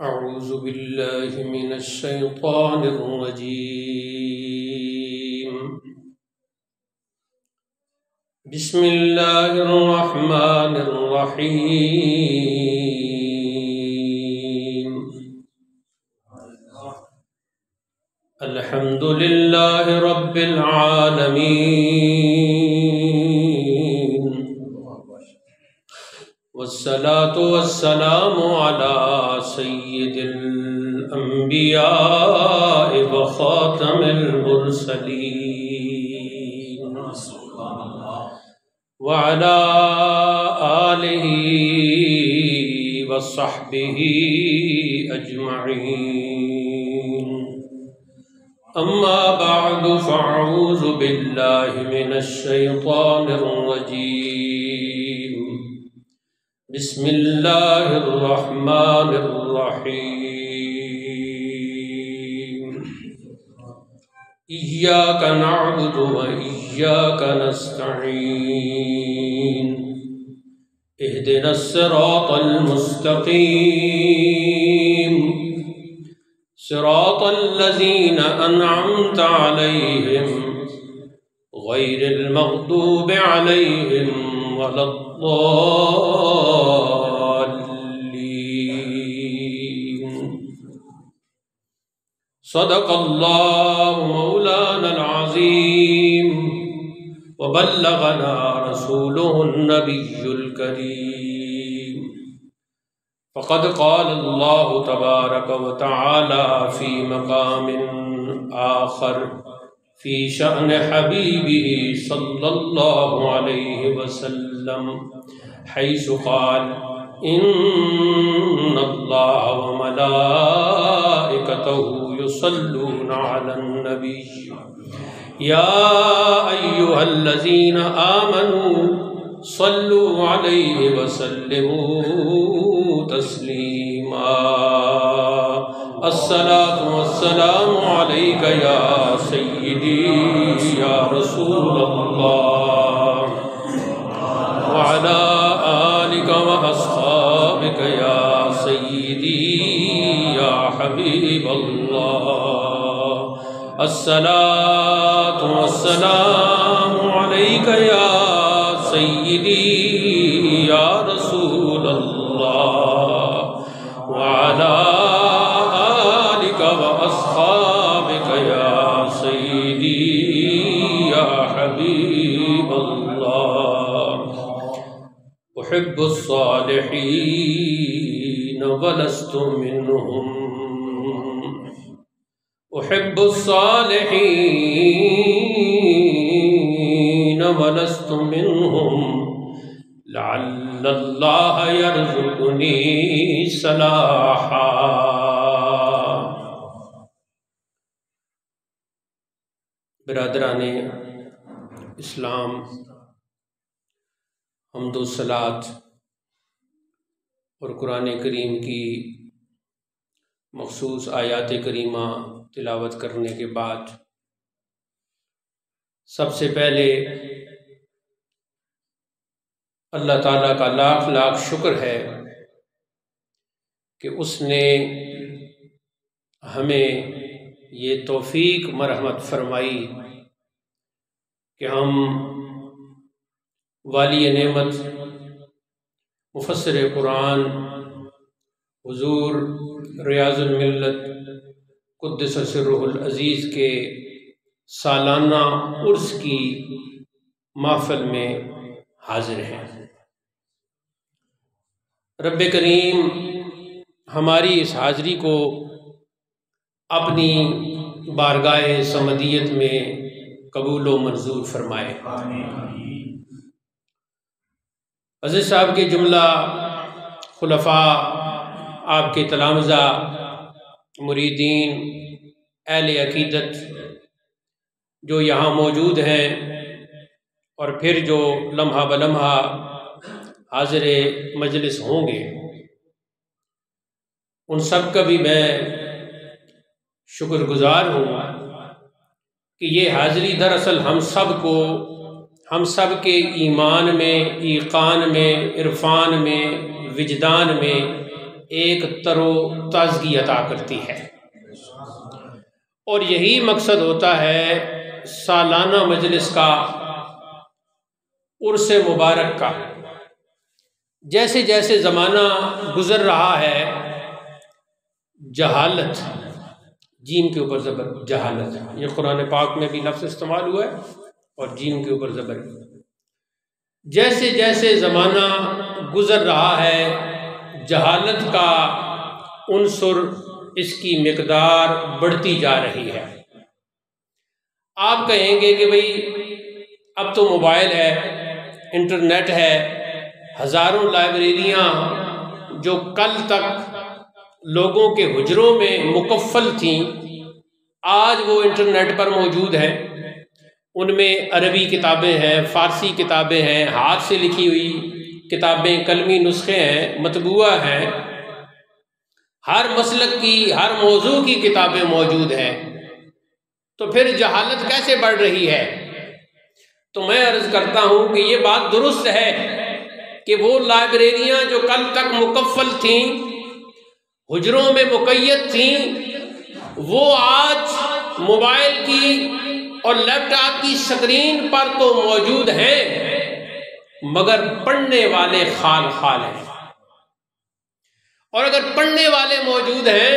أعوذ بالله من الشيطان الرجيم. بسم الله الرحمن الرحيم. الحمد لله رب العالمين، والصلاة والسلام على سيد الأنبياء وخاتم المرسلين، وعلى آله وصحبه أجمعين. أما بعد، فأعوذ بالله من الشيطان الرجيم. بسم الله الرحمن الرحيم. إياك نعبد وإياك نستعين. اهدنا الصراط المستقيم، صراط الذين أنعمت عليهم غير المغضوب عليهم ولا الضالين. صدق الله مولانا العظيم، وبلغنا رسوله النبي الكريم. فقد قال الله تبارك وتعالى في مقام آخر في شأن حبيبه صلى الله عليه وسلم، حيث قال: إن الله وملائكته يصلون على النبي يا أيها الذين آمنوا صلوا عليه وسلموا تسليما. الصلاة والسلام عليك يا سيدي يا رسول الله، وعلى آلك وأصحابك يا سيدي يا حبيب الله. الصلاة والسلام عليك يا سيدي يا رسول الله، وعلى آلك وأصحابك يا سيدي يا حبيب الله. أحب الصالحين ولست منهم، أحب الصالحين ولست منهم، لعل الله يرزقني صلاحا. برادران اسلام، حمد و صلات اور قرآن کریم کی مخصوص آیات کریمہ تلاوت کرنے کے بعد سب سے پہلے اللہ تعالیٰ کا لاکھ لاکھ شکر ہے کہ اس نے ہمیں یہ توفیق مرحمت فرمائی کہ ہم والی نعمت مفسر قرآن حضور ریاض الملت قدس سرہ العزیز کے سالانہ عرس کی محفل میں حاضر ہیں۔ رب کریم ہماری اس حاضری کو اپنی بارگاہ صمدیت میں قبول و منظور فرمائے۔ عزیز صاحب کے جملہ خلفاء، آپ کے تلامذہ، مریدین، اہل عقیدت جو یہاں موجود ہیں، اور پھر جو لمحہ بلمحہ حاضر مجلس ہوں گے، ان سب کا بھی میں شکر گزار ہوں کہ یہ حاضری دراصل ہم سب کے ایمان میں، ایقان میں، عرفان میں، وجدان میں ایک تر و تازگی عطا کرتی ہے، اور یہی مقصد ہوتا ہے سالانہ مجلس کا، عرس مبارک کا۔ جیسے جیسے زمانہ گزر رہا ہے، جہالت، جیم کے اوپر زبر، جہالت، یہ قرآن پاک میں بھی لفظ استعمال ہوا ہے اور جیم کے اوپر زبر۔ جیسے جیسے زمانہ گزر رہا ہے، جہالت کا عنصر، اس کی مقدار بڑھتی جا رہی ہے۔ آپ کہیں گے کہ بھئی اب تو موبائل ہے، انٹرنیٹ ہے، ہزاروں لائبریریاں جو کل تک لوگوں کے حجروں میں مکفل تھیں، آج وہ انٹرنیٹ پر موجود ہیں۔ ان میں عربی کتابیں ہیں، فارسی کتابیں ہیں، ہاتھ سے لکھی ہوئی کتابیں، قلمی نسخے ہیں، مطبوعہ ہیں، ہر مسلک کی، ہر موضوع کی کتابیں موجود ہیں۔ تو پھر جہالت کیسے بڑھ رہی ہے؟ تو میں عرض کرتا ہوں کہ یہ بات درست ہے کہ وہ لائبریریاں جو کل تک مکفل تھیں، حجروں میں مقید تھیں، وہ آج موبائل کی اور لیپ ٹاپ کی سکرین پر تو موجود ہیں، مگر پڑھنے والے خال خال ہیں۔ اور اگر پڑھنے والے موجود ہیں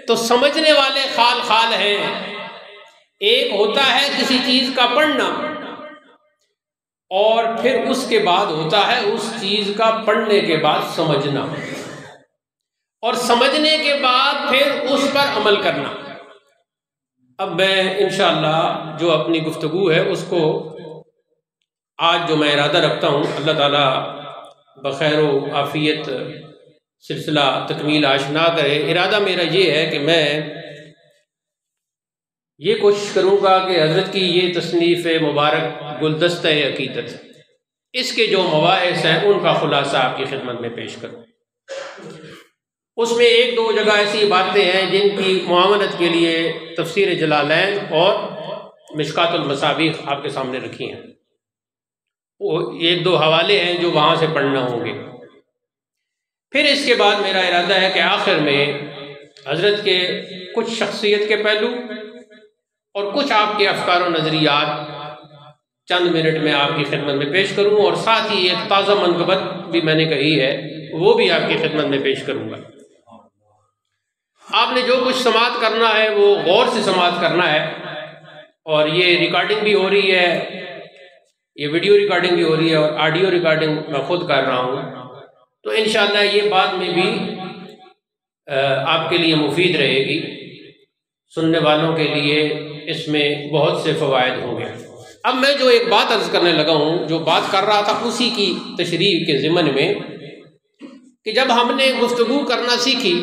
تو سمجھنے والے خال خال ہیں۔ ایک ہوتا ہے کسی چیز کا پڑھنا، اور پھر اس کے بعد ہوتا ہے اس چیز کا پڑھنے کے بعد سمجھنا، اور سمجھنے کے بعد پھر اس پر عمل کرنا۔ اب میں انشاءاللہ جو اپنی گفتگو ہے اس کو آج جو میں ارادہ رکھتا ہوں، اللہ تعالیٰ بخیر و عافیت سلسلہ تکمیل آشنا کرے۔ ارادہ میرا یہ ہے کہ میں یہ کوشش کروں گا کہ حضرت کی یہ تصنیف مبارک گلدستہ عقیدت، اس کے جو مباحث ہیں ان کا خلاصہ آپ کی خدمت میں پیش کروں۔ اس میں ایک دو جگہ ایسی باتیں ہیں جن کی معاونت کے لیے تفسیر جلالین اور مشکات المصابیح آپ کے سامنے رکھی ہیں، وہ ایک دو حوالے ہیں جو وہاں سے پڑھنا ہوں گے۔ پھر اس کے بعد میرا ارادہ ہے کہ آخر میں حضرت کے کچھ شخصیت کے پہلو اور کچھ آپ کے افکار و نظریات چند منٹ میں آپ کی خدمت میں پیش کروں، اور ساتھ ہی ایک تازہ منقبت بھی میں نے کہی ہے وہ بھی آپ کی خدمت میں پیش کروں گا۔ آپ نے جو کچھ سماعت کرنا ہے وہ غور سے سماعت کرنا ہے، اور یہ ریکارڈنگ بھی ہو رہی ہے، یہ ویڈیو ریکارڈنگ بھی ہو رہی ہے، اور آڈیو ریکارڈنگ میں خود کر رہا ہوں، تو انشاءاللہ یہ بعد میں بھی آپ کے لیے مفید رہے گی، سننے والوں کے لیے اس میں بہت سے فوائد ہوں گے۔ اب میں جو ایک بات عرض کرنے لگا ہوں، جو بات کر رہا تھا اسی کی تشریح کے ضمن میں، کہ جب ہم نے گفتگو کرنا سیکھی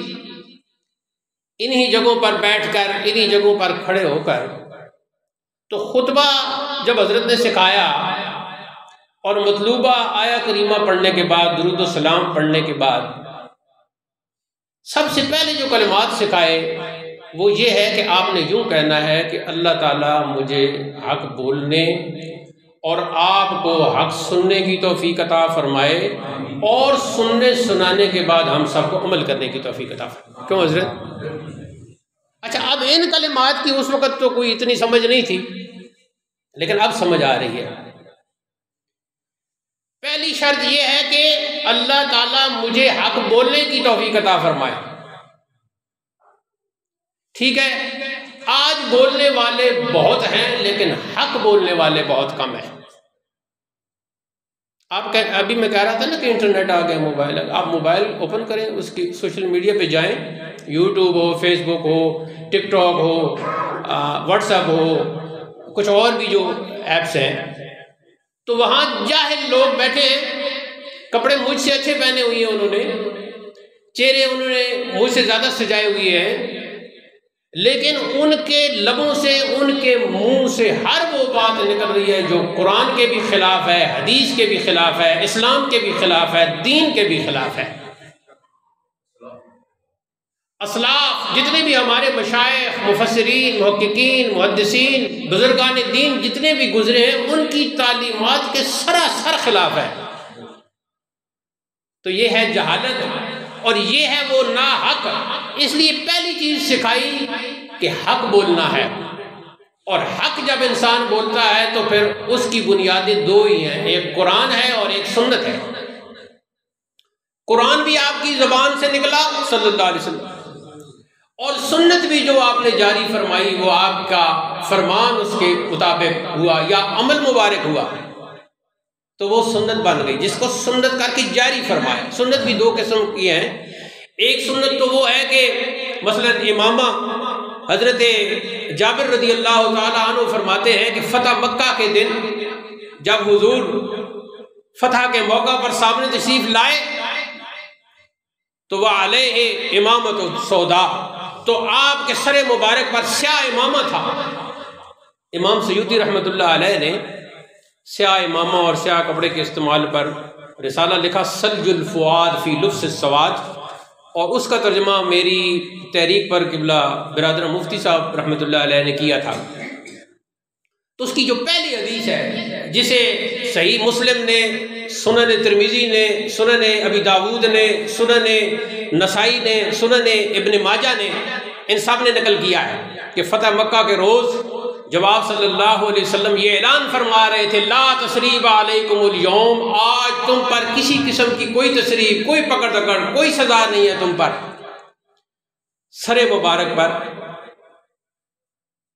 انہی جگہوں پر بیٹھ کر، انہی جگہوں پر کھڑے ہو کر، تو خطبہ جب حضرت نے سکھایا اور مطلوبہ آیا کریمہ پڑھنے کے بعد، درود و سلام پڑھنے کے بعد، سب سے پہلے جو کلمات سکھائے وہ یہ ہے کہ آپ نے یوں کہنا ہے کہ اللہ تعالیٰ مجھے حق بولنے اور آپ کو حق سننے کی توفیق عطا فرمائے، اور سننے سنانے کے بعد ہم سب کو عمل کرنے کی توفیق عطا فرمائے۔ کیوں حضرت؟ اچھا، اب ان کلمات کی اس وقت تو کوئی اتنی سمجھ نہیں تھی، لیکن اب سمجھ آ رہی ہے۔ پہلی شرط یہ ہے کہ اللہ تعالیٰ مجھے حق بولنے کی توفیق عطا فرمائے۔ ٹھیک ہے، آج بولنے والے بہت ہیں لیکن حق بولنے والے بہت کم ہیں۔ ابھی میں کہہ رہا تھا نا کہ انٹرنیٹ آ گیا، موبائل ہے، آپ موبائل اوپن کریں، اس کی سوشل میڈیا پہ جائیں، یوٹیوب ہو، فیس بک ہو، ٹک ٹاک ہو، واٹس ایپ ہو، کچھ اور بھی جو ایپس ہیں، تو وہاں جاہل لوگ بیٹھے ہیں، کپڑے مجھ سے اچھے پہنے ہوئے ہیں، انہوں نے چہرے انہوں نے مجھ سے زیادہ سجائے ہوئے ہیں، لیکن ان کے لبوں سے، ان کے منہ سے ہر وہ بات نکل رہی ہے جو قرآن کے بھی خلاف ہے، حدیث کے بھی خلاف ہے، اسلام کے بھی خلاف ہے، دین کے بھی خلاف ہے۔ اسلاف جتنے بھی ہمارے مشائخ، مفسرین، محققین، محدثین، بزرگان دین جتنے بھی گزرے ہیں، ان کی تعلیمات کے سراسر خلاف ہے۔ تو یہ ہے جہالت، اور یہ ہے وہ ناحق. اس لیے پہلی چیز سکھائی کہ حق بولنا ہے، اور حق جب انسان بولتا ہے تو پھر اس کی بنیادیں دو ہی ہیں، ایک قرآن ہے اور ایک سنت ہے. قرآن بھی آپ کی زبان سے نکلا صلی اللہ علیہ وسلم، اور سنت بھی جو آپ نے جاری فرمائی وہ آپ کا فرمان اس کے مطابق ہوا یا عمل مبارک ہوا، تو وہ سنت بن گئی جس کو سنت کر کے جاری فرمایا. سنت بھی دو قسم کی ہیں. ایک سنت تو وہ ہے کہ مثلا امامہ، حضرت جابر رضی اللہ تعالیٰ عنہ فرماتے ہیں کہ فتح مکہ کے دن جب حضور فتح کے موقع پر سامنے تشریف لائے تو وہ علیہ امامت سودا، تو آپ کے سر مبارک پر سیاہ امامہ تھا. امام سیوطی رحمۃ اللہ علیہ نے سیاہ امامہ اور سیاہ کپڑے کے استعمال پر رسالہ لکھا سلج الفؤاد فی لبس السواد، اور اس کا ترجمہ میری تحریک پر قبلہ برادر مفتی صاحب رحمۃ اللہ علیہ نے کیا تھا. تو اس کی جو پہلی حدیث ہے جسے صحیح مسلم نے، سنن ترمذی نے، سنن ابی داود نے، سنن نسائی نے، سنن ابن ماجہ نے، ان سب نے نقل کیا ہے کہ فتح مکہ کے روز جب آپ صلی اللہ علیہ وسلم یہ اعلان فرما رہے تھے لا تثریب علیکم اليوم، آج تم پر کسی قسم کی کوئی تثریب، کوئی پکڑ دکڑ، کوئی سزا نہیں ہے تم پر. سر مبارک پر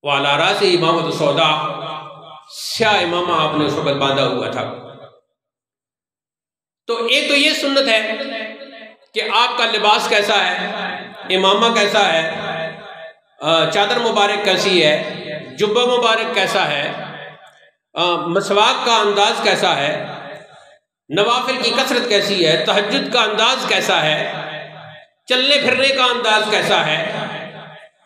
وعلی رأس امامۃ سودا، سیاہ امامہ آپ نے اس وقت باندھا ہوا تھا. تو ایک تو یہ سنت ہے کہ آپ کا لباس کیسا ہے، امامہ کیسا ہے، چادر مبارک کیسی ہے، جبہ مبارک کیسا ہے، مسواک کا انداز کیسا ہے، نوافل کی کثرت کیسی ہے، تہجد کا انداز کیسا ہے، چلنے پھرنے کا انداز کیسا ہے.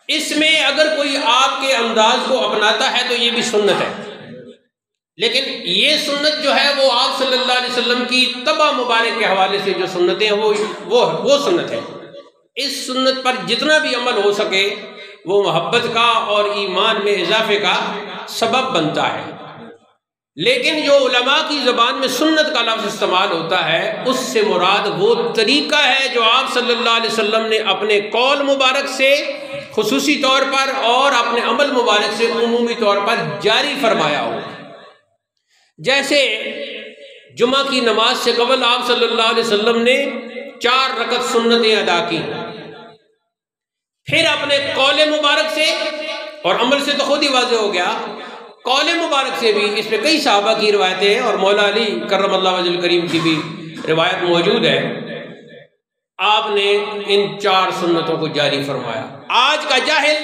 اس میں اگر کوئی آپ کے انداز کو اپناتا ہے تو یہ بھی سنت ہے، لیکن یہ سنت جو ہے وہ آپ صلی اللہ علیہ وسلم کی طبع مبارک کے حوالے سے جو سنتیں ہیں وہ سنت ہے. اس سنت پر جتنا بھی عمل ہو سکے وہ محبت کا اور ایمان میں اضافے کا سبب بنتا ہے. لیکن جو علماء کی زبان میں سنت کا لفظ استعمال ہوتا ہے اس سے مراد وہ طریقہ ہے جو آپ صلی اللہ علیہ وسلم نے اپنے قول مبارک سے خصوصی طور پر اور اپنے عمل مبارک سے عمومی طور پر جاری فرمایا ہو. جیسے جمعہ کی نماز سے قبل آپ صلی اللہ علیہ وسلم نے 4 رکعت سنتیں ادا کی، پھر اپنے قول مبارک سے اور عمل سے تو خود ہی واضح ہو گیا، قول مبارک سے بھی اس میں کئی صحابہ کی روایتیں ہیں اور مولا علی کرم اللہ وجہ الکریم کی بھی روایت موجود ہے. آپ نے ان 4 سنتوں کو جاری فرمایا. آج کا جاہل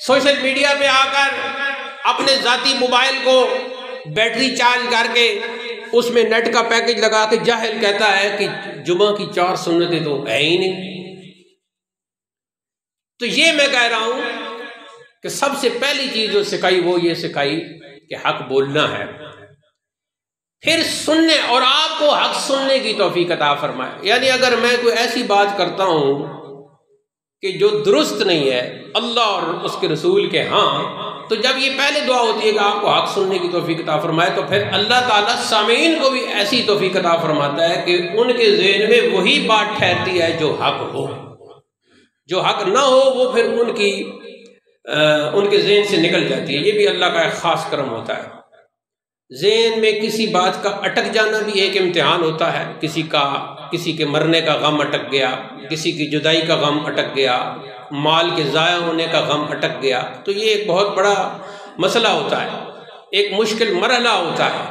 سوشل میڈیا پہ آ کر اپنے ذاتی موبائل کو بیٹری چارج کر کے اس میں نیٹ کا پیکج لگا کے جاہل کہتا ہے کہ جمعہ کی 4 سنتیں تو ہے ہی نہیں. تو یہ میں کہہ رہا ہوں کہ سب سے پہلی چیز جو سکھائی وہ یہ سکھائی کہ حق بولنا ہے، پھر سننے اور آپ کو حق سننے کی توفیق عطا فرمائے. یعنی اگر میں کوئی ایسی بات کرتا ہوں کہ جو درست نہیں ہے اللہ اور اس کے رسول کے ہاں، تو جب یہ پہلے دعا ہوتی ہے کہ آپ کو حق سننے کی توفیق عطا فرمائے، تو پھر اللہ تعالیٰ سامعین کو بھی ایسی توفیق عطا فرماتا ہے کہ ان کے ذہن میں وہی بات ٹھہرتی ہے جو حق ہو. جو حق نہ ہو وہ پھر ان کے ذہن سے نکل جاتی ہے. یہ بھی اللہ کا ایک خاص کرم ہوتا ہے. ذہن میں کسی بات کا اٹک جانا بھی ایک امتحان ہوتا ہے. کسی کے مرنے کا غم اٹک گیا، کسی کی جدائی کا غم اٹک گیا، مال کے ضائع ہونے کا غم اٹک گیا، تو یہ ایک بہت بڑا مسئلہ ہوتا ہے، ایک مشکل مرحلہ ہوتا ہے.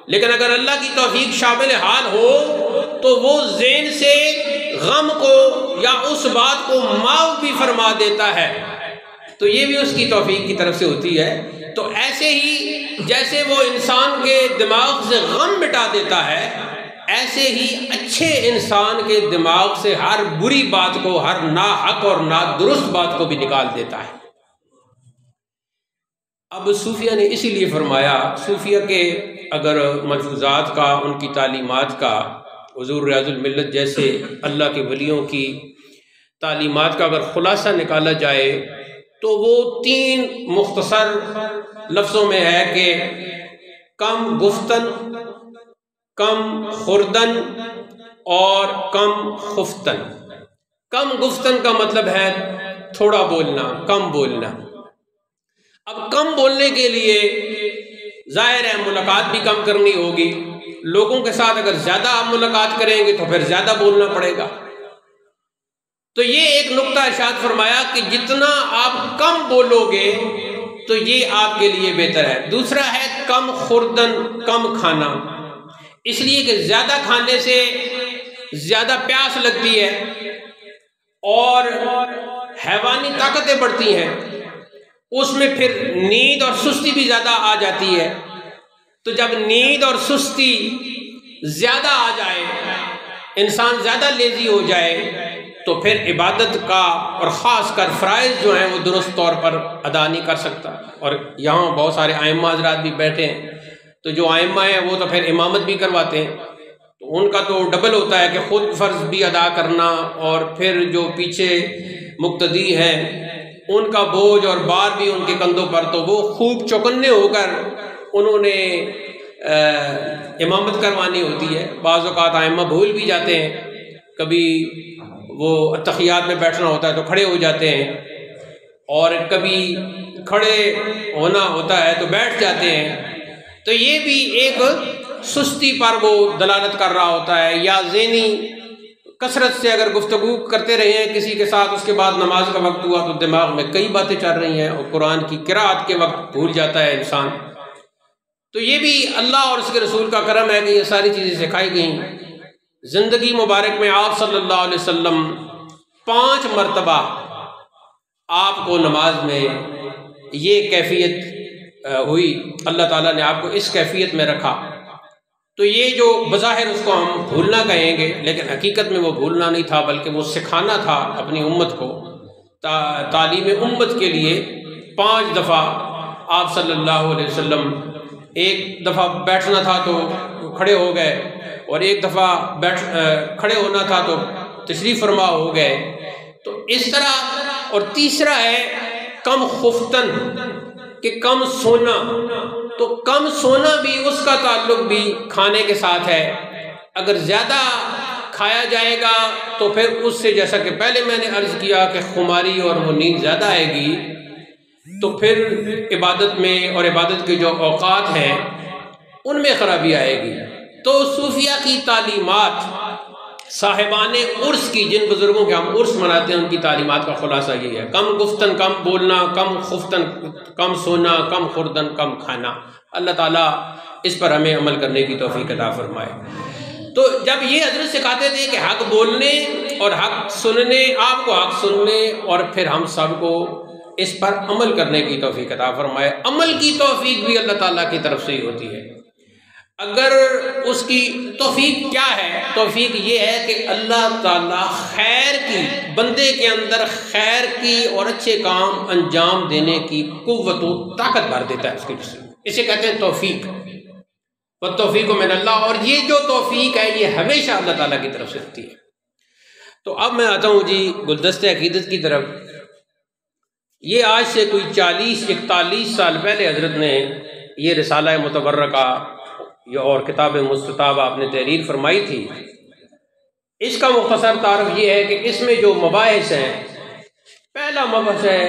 لیکن اگر اللہ کی توفیق شامل حال ہو تو وہ ذہن سے غم کو یا اس بات کو معاف بھی فرما دیتا ہے. تو یہ بھی اس کی توفیق کی طرف سے ہوتی ہے. تو ایسے ہی جیسے وہ انسان کے دماغ سے غم مٹا دیتا ہے، ایسے ہی اچھے انسان کے دماغ سے ہر بری بات کو، ہر ناحق اور نادرست بات کو بھی نکال دیتا ہے. اب صوفیہ نے اسی لیے فرمایا، صوفیہ کے اگر ملفوظات کا، ان کی تعلیمات کا، حضور ریاض الملت جیسے اللہ کے ولیوں کی تعلیمات کا اگر خلاصہ نکالا جائے تو وہ 3 مختصر لفظوں میں ہے کہ کم گفتن، کم خوردن، اور کم خفتن۔ کم گفتن کا مطلب ہے تھوڑا بولنا، کم بولنا۔ اب کم بولنے کے لیے ظاہر ہے ملاقات بھی کم کرنی ہوگی، لوگوں کے ساتھ اگر زیادہ آپ ملاقات کریں گے تو پھر زیادہ بولنا پڑے گا۔ تو یہ ایک نقطہ ارشاد فرمایا کہ جتنا آپ کم بولو گے تو یہ آپ کے لیے بہتر ہے۔ دوسرا ہے کم خوردن، کم کھانا، اس لیے کہ زیادہ کھانے سے زیادہ پیاس لگتی ہے اور حیوانی طاقتیں بڑھتی ہیں، اس میں پھر نیند اور سستی بھی زیادہ آ جاتی ہے۔ تو جب نیند اور سستی زیادہ آ جائے، انسان زیادہ لیزی ہو جائے، تو پھر عبادت کا اور خاص کر فرائض جو ہیں وہ درست طور پر ادا نہیں کر سکتا۔ اور یہاں بہت سارے ائمہ حضرات بھی بیٹھے ہیں، تو جو ائمہ ہیں وہ تو پھر امامت بھی کرواتے ہیں، تو ان کا تو ڈبل ہوتا ہے کہ خود فرض بھی ادا کرنا اور پھر جو پیچھے مقتدی ہیں ان کا بوجھ اور بار بھی ان کے کندھوں پر، تو وہ خوب چوکنے ہو کر انہوں نے امامت کروانی ہوتی ہے۔ بعض اوقات ائمہ بھول بھی جاتے ہیں، کبھی وہ اتحیات میں بیٹھنا ہوتا ہے تو کھڑے ہو جاتے ہیں، اور کبھی کھڑے ہونا ہوتا ہے تو بیٹھ جاتے ہیں، تو یہ بھی ایک سستی پر وہ دلالت کر رہا ہوتا ہے۔ یا ذہنی کثرت سے اگر گفتگو کرتے رہے ہیں کسی کے ساتھ، اس کے بعد نماز کا وقت ہوا تو دماغ میں کئی باتیں چل رہی ہیں اور قرآن کی قرأت کے وقت بھول جاتا ہے انسان۔ تو یہ بھی اللہ اور اس کے رسول کا کرم ہے کہ یہ ساری چیزیں سکھائی گئیں۔ زندگی مبارک میں آپ صلی اللہ علیہ وسلم 5 مرتبہ آپ کو نماز میں یہ کیفیت ہوئی، اللہ تعالیٰ نے آپ کو اس کیفیت میں رکھا۔ تو یہ جو بظاہر اس کو ہم بھولنا کہیں گے، لیکن حقیقت میں وہ بھولنا نہیں تھا، بلکہ وہ سکھانا تھا اپنی امت کو۔ تعلیم امت کے لیے 5 دفعہ آپ صلی اللہ علیہ وسلم، ایک دفعہ بیٹھنا تھا تو کھڑے ہو گئے، اور ایک دفعہ کھڑے ہونا تھا تو تشریف فرما ہو گئے۔ تو اس طرح، اور تیسرا ہے کم خفتن، کہ کم سونا۔ تو کم سونا بھی اس کا تعلق بھی کھانے کے ساتھ ہے۔ اگر زیادہ کھایا جائے گا تو پھر اس سے، جیسا کہ پہلے میں نے عرض کیا کہ خماری اور وہ نیند زیادہ آئے گی، تو پھر عبادت میں اور عبادت کے جو اوقات ہیں ان میں خرابی آئے گی۔ تو صوفیہ کی تعلیمات، صاحبان عرس کی، جن بزرگوں کے ہم عرس مناتے ہیں، ان کی تعلیمات کا خلاصہ یہی ہے: کم گفتن، کم بولنا، کم خفتن، کم سونا، کم خوردن، کم کھانا۔ اللہ تعالیٰ اس پر ہمیں عمل کرنے کی توفیق عطا فرمائے۔ تو جب یہ حضرت سکھاتے تھے کہ حق بولنے اور حق سننے، آپ کو حق سننے اور پھر ہم سب کو اس پر عمل کرنے کی توفیق عطا فرمائے۔ عمل کی توفیق بھی اللہ تعالیٰ کی طرف سے ہی ہوتی ہے۔ اگر اس کی توفیق کیا ہے؟ توفیق یہ ہے کہ اللہ تعالیٰ خیر کی، بندے کے اندر خیر کی اور اچھے کام انجام دینے کی قوت و طاقت بھر دیتا ہے اس کے جسم۔ اسے کہتے ہیں توفیق، والتوفیق من اللہ۔ اور یہ جو توفیق ہے یہ ہمیشہ اللہ تعالیٰ کی طرف سے ہوتی ہے۔ تو اب میں آتا ہوں جی گلدستہ عقیدت کی طرف۔ یہ آج سے کوئی 40-41 سال پہلے حضرت نے یہ رسالہ متبرکہ اور کتاب مستطاب آپ نے تحریر فرمائی تھی۔ اس کا مختصر تعارف یہ ہے کہ اس میں جو مباحث ہیں، پہلا مبحث ہے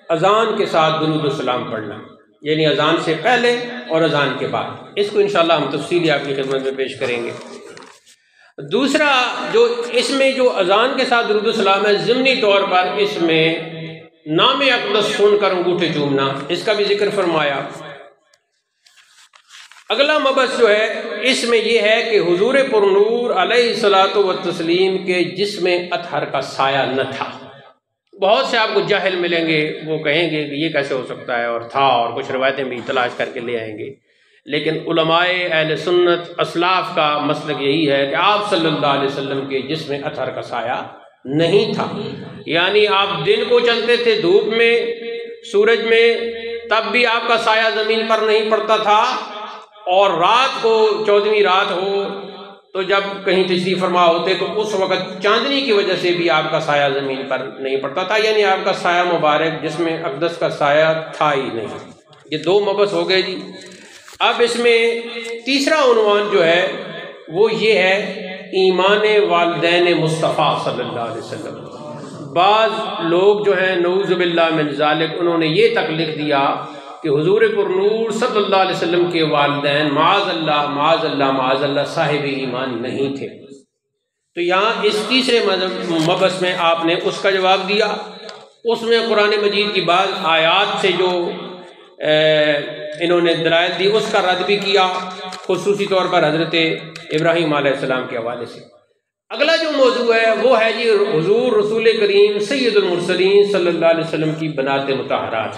اذان کے ساتھ درود و سلام پڑھنا، یعنی اذان سے پہلے اور اذان کے بعد۔ اس کو انشاءاللہ ہم تفصیلی آپ کی خدمت میں پیش کریں گے۔ دوسرا جو اس میں جو اذان کے ساتھ درود و سلام ہے، ضمنی طور پر اس میں نام اقدس سن کر انگوٹھے چومنا، اس کا بھی ذکر فرمایا۔ اگلا مبحث جو ہے اس میں یہ ہے کہ حضور پر نور علیہ الصلوۃ والتسلیم کے جسم اطہر کا سایہ نہ تھا۔ بہت سے آپ کو جاہل ملیں گے، وہ کہیں گے کہ یہ کیسے ہو سکتا ہے، اور تھا، اور کچھ روایتیں بھی تلاش کر کے لے آئیں گے۔ لیکن علماء اہل سنت اسلاف کا مسلک یہی ہے کہ آپ صلی اللہ علیہ وسلم کے جسم اطہر کا سایہ نہیں تھا۔ یعنی آپ دن کو چلتے تھے دھوپ میں، سورج میں، تب بھی آپ کا سایہ زمین پر نہیں پڑتا تھا، اور رات کو 14ویں رات ہو تو جب کہیں تشریف فرما ہوتے تو اس وقت چاندنی کی وجہ سے بھی آپ کا سایہ زمین پر نہیں پڑتا تھا، یعنی آپ کا سایہ مبارک جسم اقدس کا سایہ تھا ہی نہیں۔ یہ 2 مبحث ہو گئے جی۔ اب اس میں تیسرا عنوان جو ہے وہ یہ ہے ایمان والدین مصطفیٰ صلی اللہ علیہ وسلم۔ بعض لوگ جو ہیں نعوذ باللہ من ذالک، انہوں نے یہ تک لکھ دیا کہ حضور پر نور صلی اللہ علیہ وسلم کے والدین معاذ اللہ معاذ اللہ معاذ اللہ صاحب ایمان نہیں تھے۔ تو یہاں اس تیسرے مبحث میں آپ نے اس کا جواب دیا، اس میں قرآن مجید کی بعض آیات سے جو انہوں نے دلائل دی اس کا رد بھی کیا، خصوصی طور پر حضرت ابراہیم علیہ السلام کے حوالے سے۔ اگلا جو موضوع ہے وہ ہے جی حضور رسول کریم سید المرسلین صلی اللہ علیہ وسلم کی بنات مطہرات۔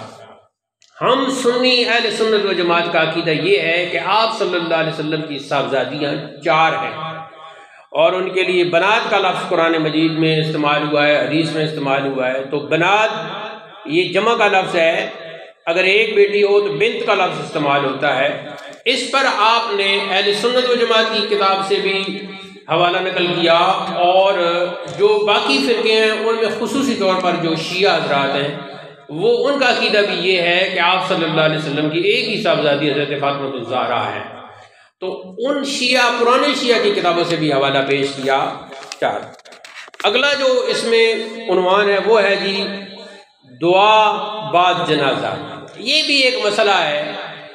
ہم سنی اہل سنت و جماعت کا عقیدہ یہ ہے کہ آپ صلی اللہ علیہ وسلم کی صاحبزادیاں 4 ہیں، اور ان کے لیے بنات کا لفظ قرآن مجید میں استعمال ہوا ہے، حدیث میں استعمال ہوا ہے۔ تو بنات یہ جمع کا لفظ ہے، اگر ایک بیٹی ہو تو بنت کا لفظ استعمال ہوتا ہے۔ اس پر آپ نے اہل سنت و جماعت کی کتاب سے بھی حوالہ نقل کیا، اور جو باقی فرقے ہیں ان میں خصوصی طور پر جو شیعہ حضرات ہیں وہ ان کا عقیدہ بھی یہ ہے کہ آپ صلی اللہ علیہ وسلم کی ایک ہی صاحبزادی حضرت فاطمہ الزہرا ہے۔ تو ان شیعہ پرانے شیعہ کی کتابوں سے بھی حوالہ پیش کیا 4۔ اگلا جو اس میں عنوان ہے وہ ہے جی دعا بعد جنازہ۔ یہ بھی ایک مسئلہ ہے،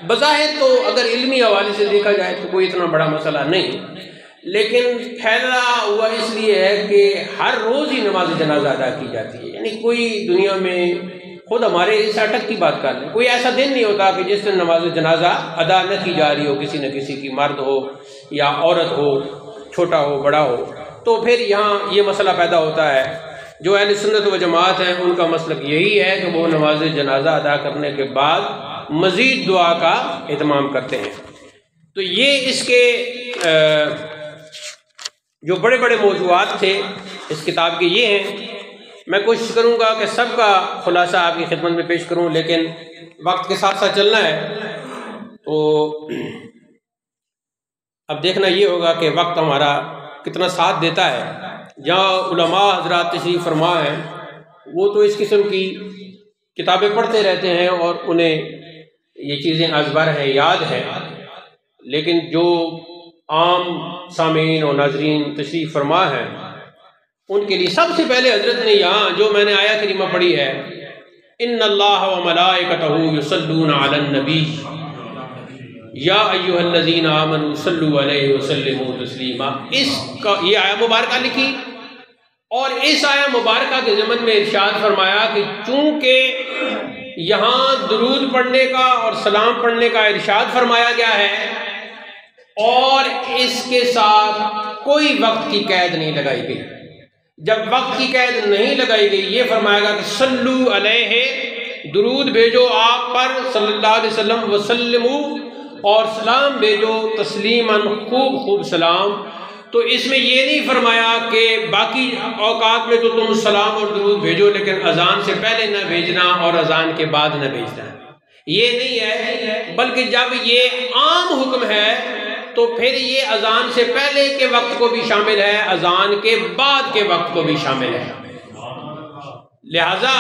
بظاہر تو اگر علمی حوالے سے دیکھا جائے تو کوئی اتنا بڑا مسئلہ نہیں، لیکن پھیلا ہوا اس لیے ہے کہ ہر روز ہی نماز جنازہ ادا کی جاتی ہے۔ یعنی کوئی دنیا میں، خود ہمارے اس اٹک کی بات کر لیں، کوئی ایسا دن نہیں ہوتا کہ جس دن نماز جنازہ ادا نہ کی جا رہی ہو، کسی نہ کسی کی، مرد ہو یا عورت ہو، چھوٹا ہو بڑا ہو۔ تو پھر یہاں یہ مسئلہ پیدا ہوتا ہے، جو اہل سنت و جماعت ہیں ان کا مسلک یہی ہے کہ وہ نماز جنازہ ادا کرنے کے بعد مزید دعا کا اہتمام کرتے ہیں۔ تو یہ اس کے جو بڑے بڑے موضوعات تھے اس کتاب کے یہ ہیں۔ میں کوشش کروں گا کہ سب کا خلاصہ آپ کی خدمت میں پیش کروں، لیکن وقت کے ساتھ ساتھ چلنا ہے، تو اب دیکھنا یہ ہوگا کہ وقت ہمارا کتنا ساتھ دیتا ہے۔ جہاں علماء حضرات تشریف فرما ہیں وہ تو اس قسم کی کتابیں پڑھتے رہتے ہیں اور انہیں یہ چیزیں ازبر ہیں، یاد ہیں، لیکن جو عام سامعین اور ناظرین تشریف فرما ہیں ان کے لیے سب سے پہلے حضرت نے یہاں جو میں نے آیت کریمہ پڑھی ہے، ان اللہ و ملائکتہ یصلون علی النبی یا ایھا الذین آمنوا صلوا علیہ وسلموا تسلیما، اس کا یہ آیت مبارکہ لکھی، اور اس آیت مبارکہ کے ضمن میں ارشاد فرمایا کہ چونکہ یہاں درود پڑھنے کا اور سلام پڑھنے کا ارشاد فرمایا گیا ہے اور اس کے ساتھ کوئی وقت کی قید نہیں لگائی گئی، جب وقت کی قید نہیں لگائی گئی یہ فرمایا گیا کہ صلو علیہ، درود بھیجو آپ پر صلی اللہ علیہ وسلم، وسلمو، اور سلام بھیجو تسلیما، خوب خوب سلام۔ تو اس میں یہ نہیں فرمایا کہ باقی اوقات میں تو تم سلام اور درود بھیجو لیکن اذان سے پہلے نہ بھیجنا اور اذان کے بعد نہ بھیجنا، یہ نہیں ہے، بلکہ جب یہ عام حکم ہے تو پھر یہ اذان سے پہلے کے وقت کو بھی شامل ہے، اذان کے بعد کے وقت کو بھی شامل ہے۔ لہذا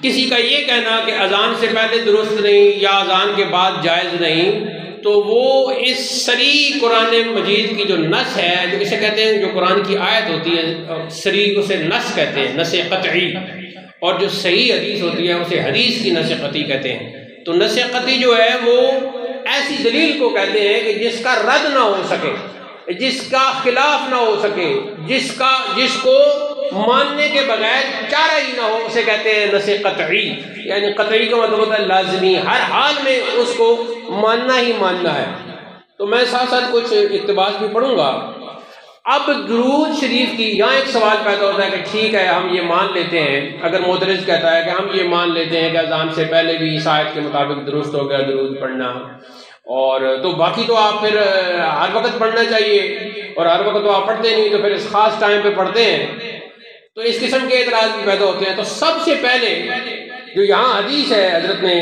کسی کا یہ کہنا کہ اذان سے پہلے درست نہیں یا اذان کے بعد جائز نہیں، تو وہ اس صریح قرآن مجید کی جو نص ہے، جو اسے کہتے ہیں، جو قرآن کی آیت ہوتی ہے صریح اسے نص کہتے ہیں، نص قطعی، اور جو صحیح حدیث ہوتی ہے اسے حدیث کی نص قطعی کہتے ہیں۔ تو نص قطعی جو ہے وہ ایسی دلیل کو کہتے ہیں کہ جس کا رد نہ ہو سکے، جس کا خلاف نہ ہو سکے، جس کو ماننے کے بغیر چارہ ہی نہ ہو، اسے کہتے ہیں نص قطعی۔ یعنی قطعی کا مطلب ہوتا ہے لازمی، ہر حال میں اس کو ماننا ہی ماننا ہے۔ تو میں ساتھ ساتھ کچھ اقتباس بھی پڑھوں گا۔ اب درود شریف کی یہاں ایک سوال پیدا ہوتا ہے کہ ٹھیک ہے ہم یہ مان لیتے ہیں، اگر معترض کہتا ہے کہ ہم یہ مان لیتے ہیں کہ اذان سے پہلے بھی اس آیت کے مطابق درست ہو گیا درود پڑھنا، اور تو باقی تو آپ پھر ہر وقت پڑھنا چاہیے، اور ہر وقت تو آپ پڑھتے نہیں تو پھر اس خاص ٹائم پہ پڑھتے ہیں، تو اس قسم کے اعتراض بھی پیدا ہوتے ہیں۔ تو سب سے پہلے جو یہاں حدیث ہے حضرت نے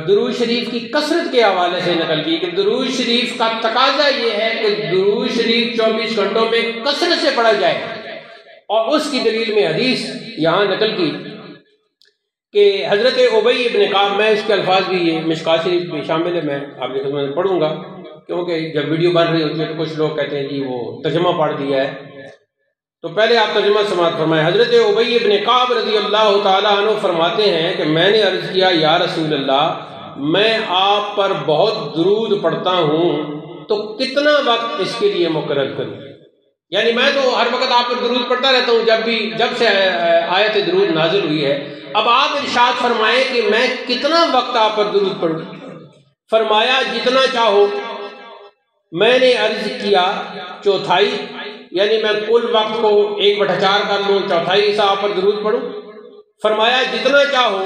درود شریف کی کثرت کے حوالے سے نقل کی کہ درود شریف کا تقاضا یہ ہے کہ درود شریف 24 گھنٹوں میں کثرت سے پڑھا جائے، اور اس کی دلیل میں حدیث یہاں نقل کی کہ حضرت ابی ابن کعب، میں اس کے الفاظ بھی یہ مشکوٰۃ شریف میں شامل ہے، میں آپ کی خدمت میں پڑھوں گا کیونکہ جب ویڈیو بن رہی ہوتی ہے تو کچھ لوگ کہتے ہیں جی وہ ترجمہ پڑھ دیا ہے، تو پہلے آپ ترجمہ سماعت فرمائیں۔ حضرت ابی بن کعب رضی اللہ تعالیٰ عنہ فرماتے ہیں کہ میں نے عرض کیا یا رسول اللہ، میں آپ پر بہت درود پڑھتا ہوں تو کتنا وقت اس کے لیے مقرر کروں؟ یعنی میں تو ہر وقت آپ پر درود پڑھتا رہتا ہوں جب سے آیت درود نازل ہوئی ہے، اب آپ ارشاد فرمائیں کہ میں کتنا وقت آپ پر درود پڑھوں؟ فرمایا جتنا چاہو۔ میں نے عرض کیا چوتھائی، یعنی میں کل وقت کو 1/4 کر لوں، چوتھائی حصہ آپ پر درود پڑھوں؟ فرمایا جتنا چاہو،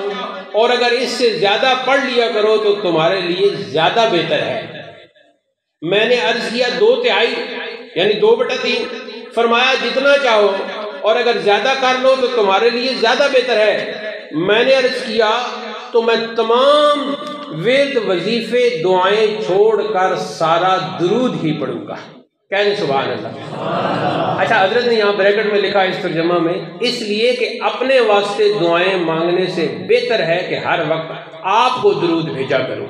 اور اگر اس سے زیادہ پڑھ لیا کرو تو تمہارے لیے زیادہ بہتر ہے۔ میں نے عرض کیا 2/3، یعنی 2/3۔ فرمایا جتنا چاہو، اور اگر زیادہ کر لو تو تمہارے لیے زیادہ بہتر ہے۔ میں نے عرض کیا تو میں تمام ورد وظیفے دعائیں چھوڑ کر سارا درود ہی پڑھوں گا۔ کہنے سبحان اللہ۔ اچھا، حضرت نے یہاں بریکٹ میں لکھا اس ترجمہ میں، اس لیے کہ اپنے واسطے دعائیں مانگنے سے بہتر ہے کہ ہر وقت آپ کو درود بھیجا کروں۔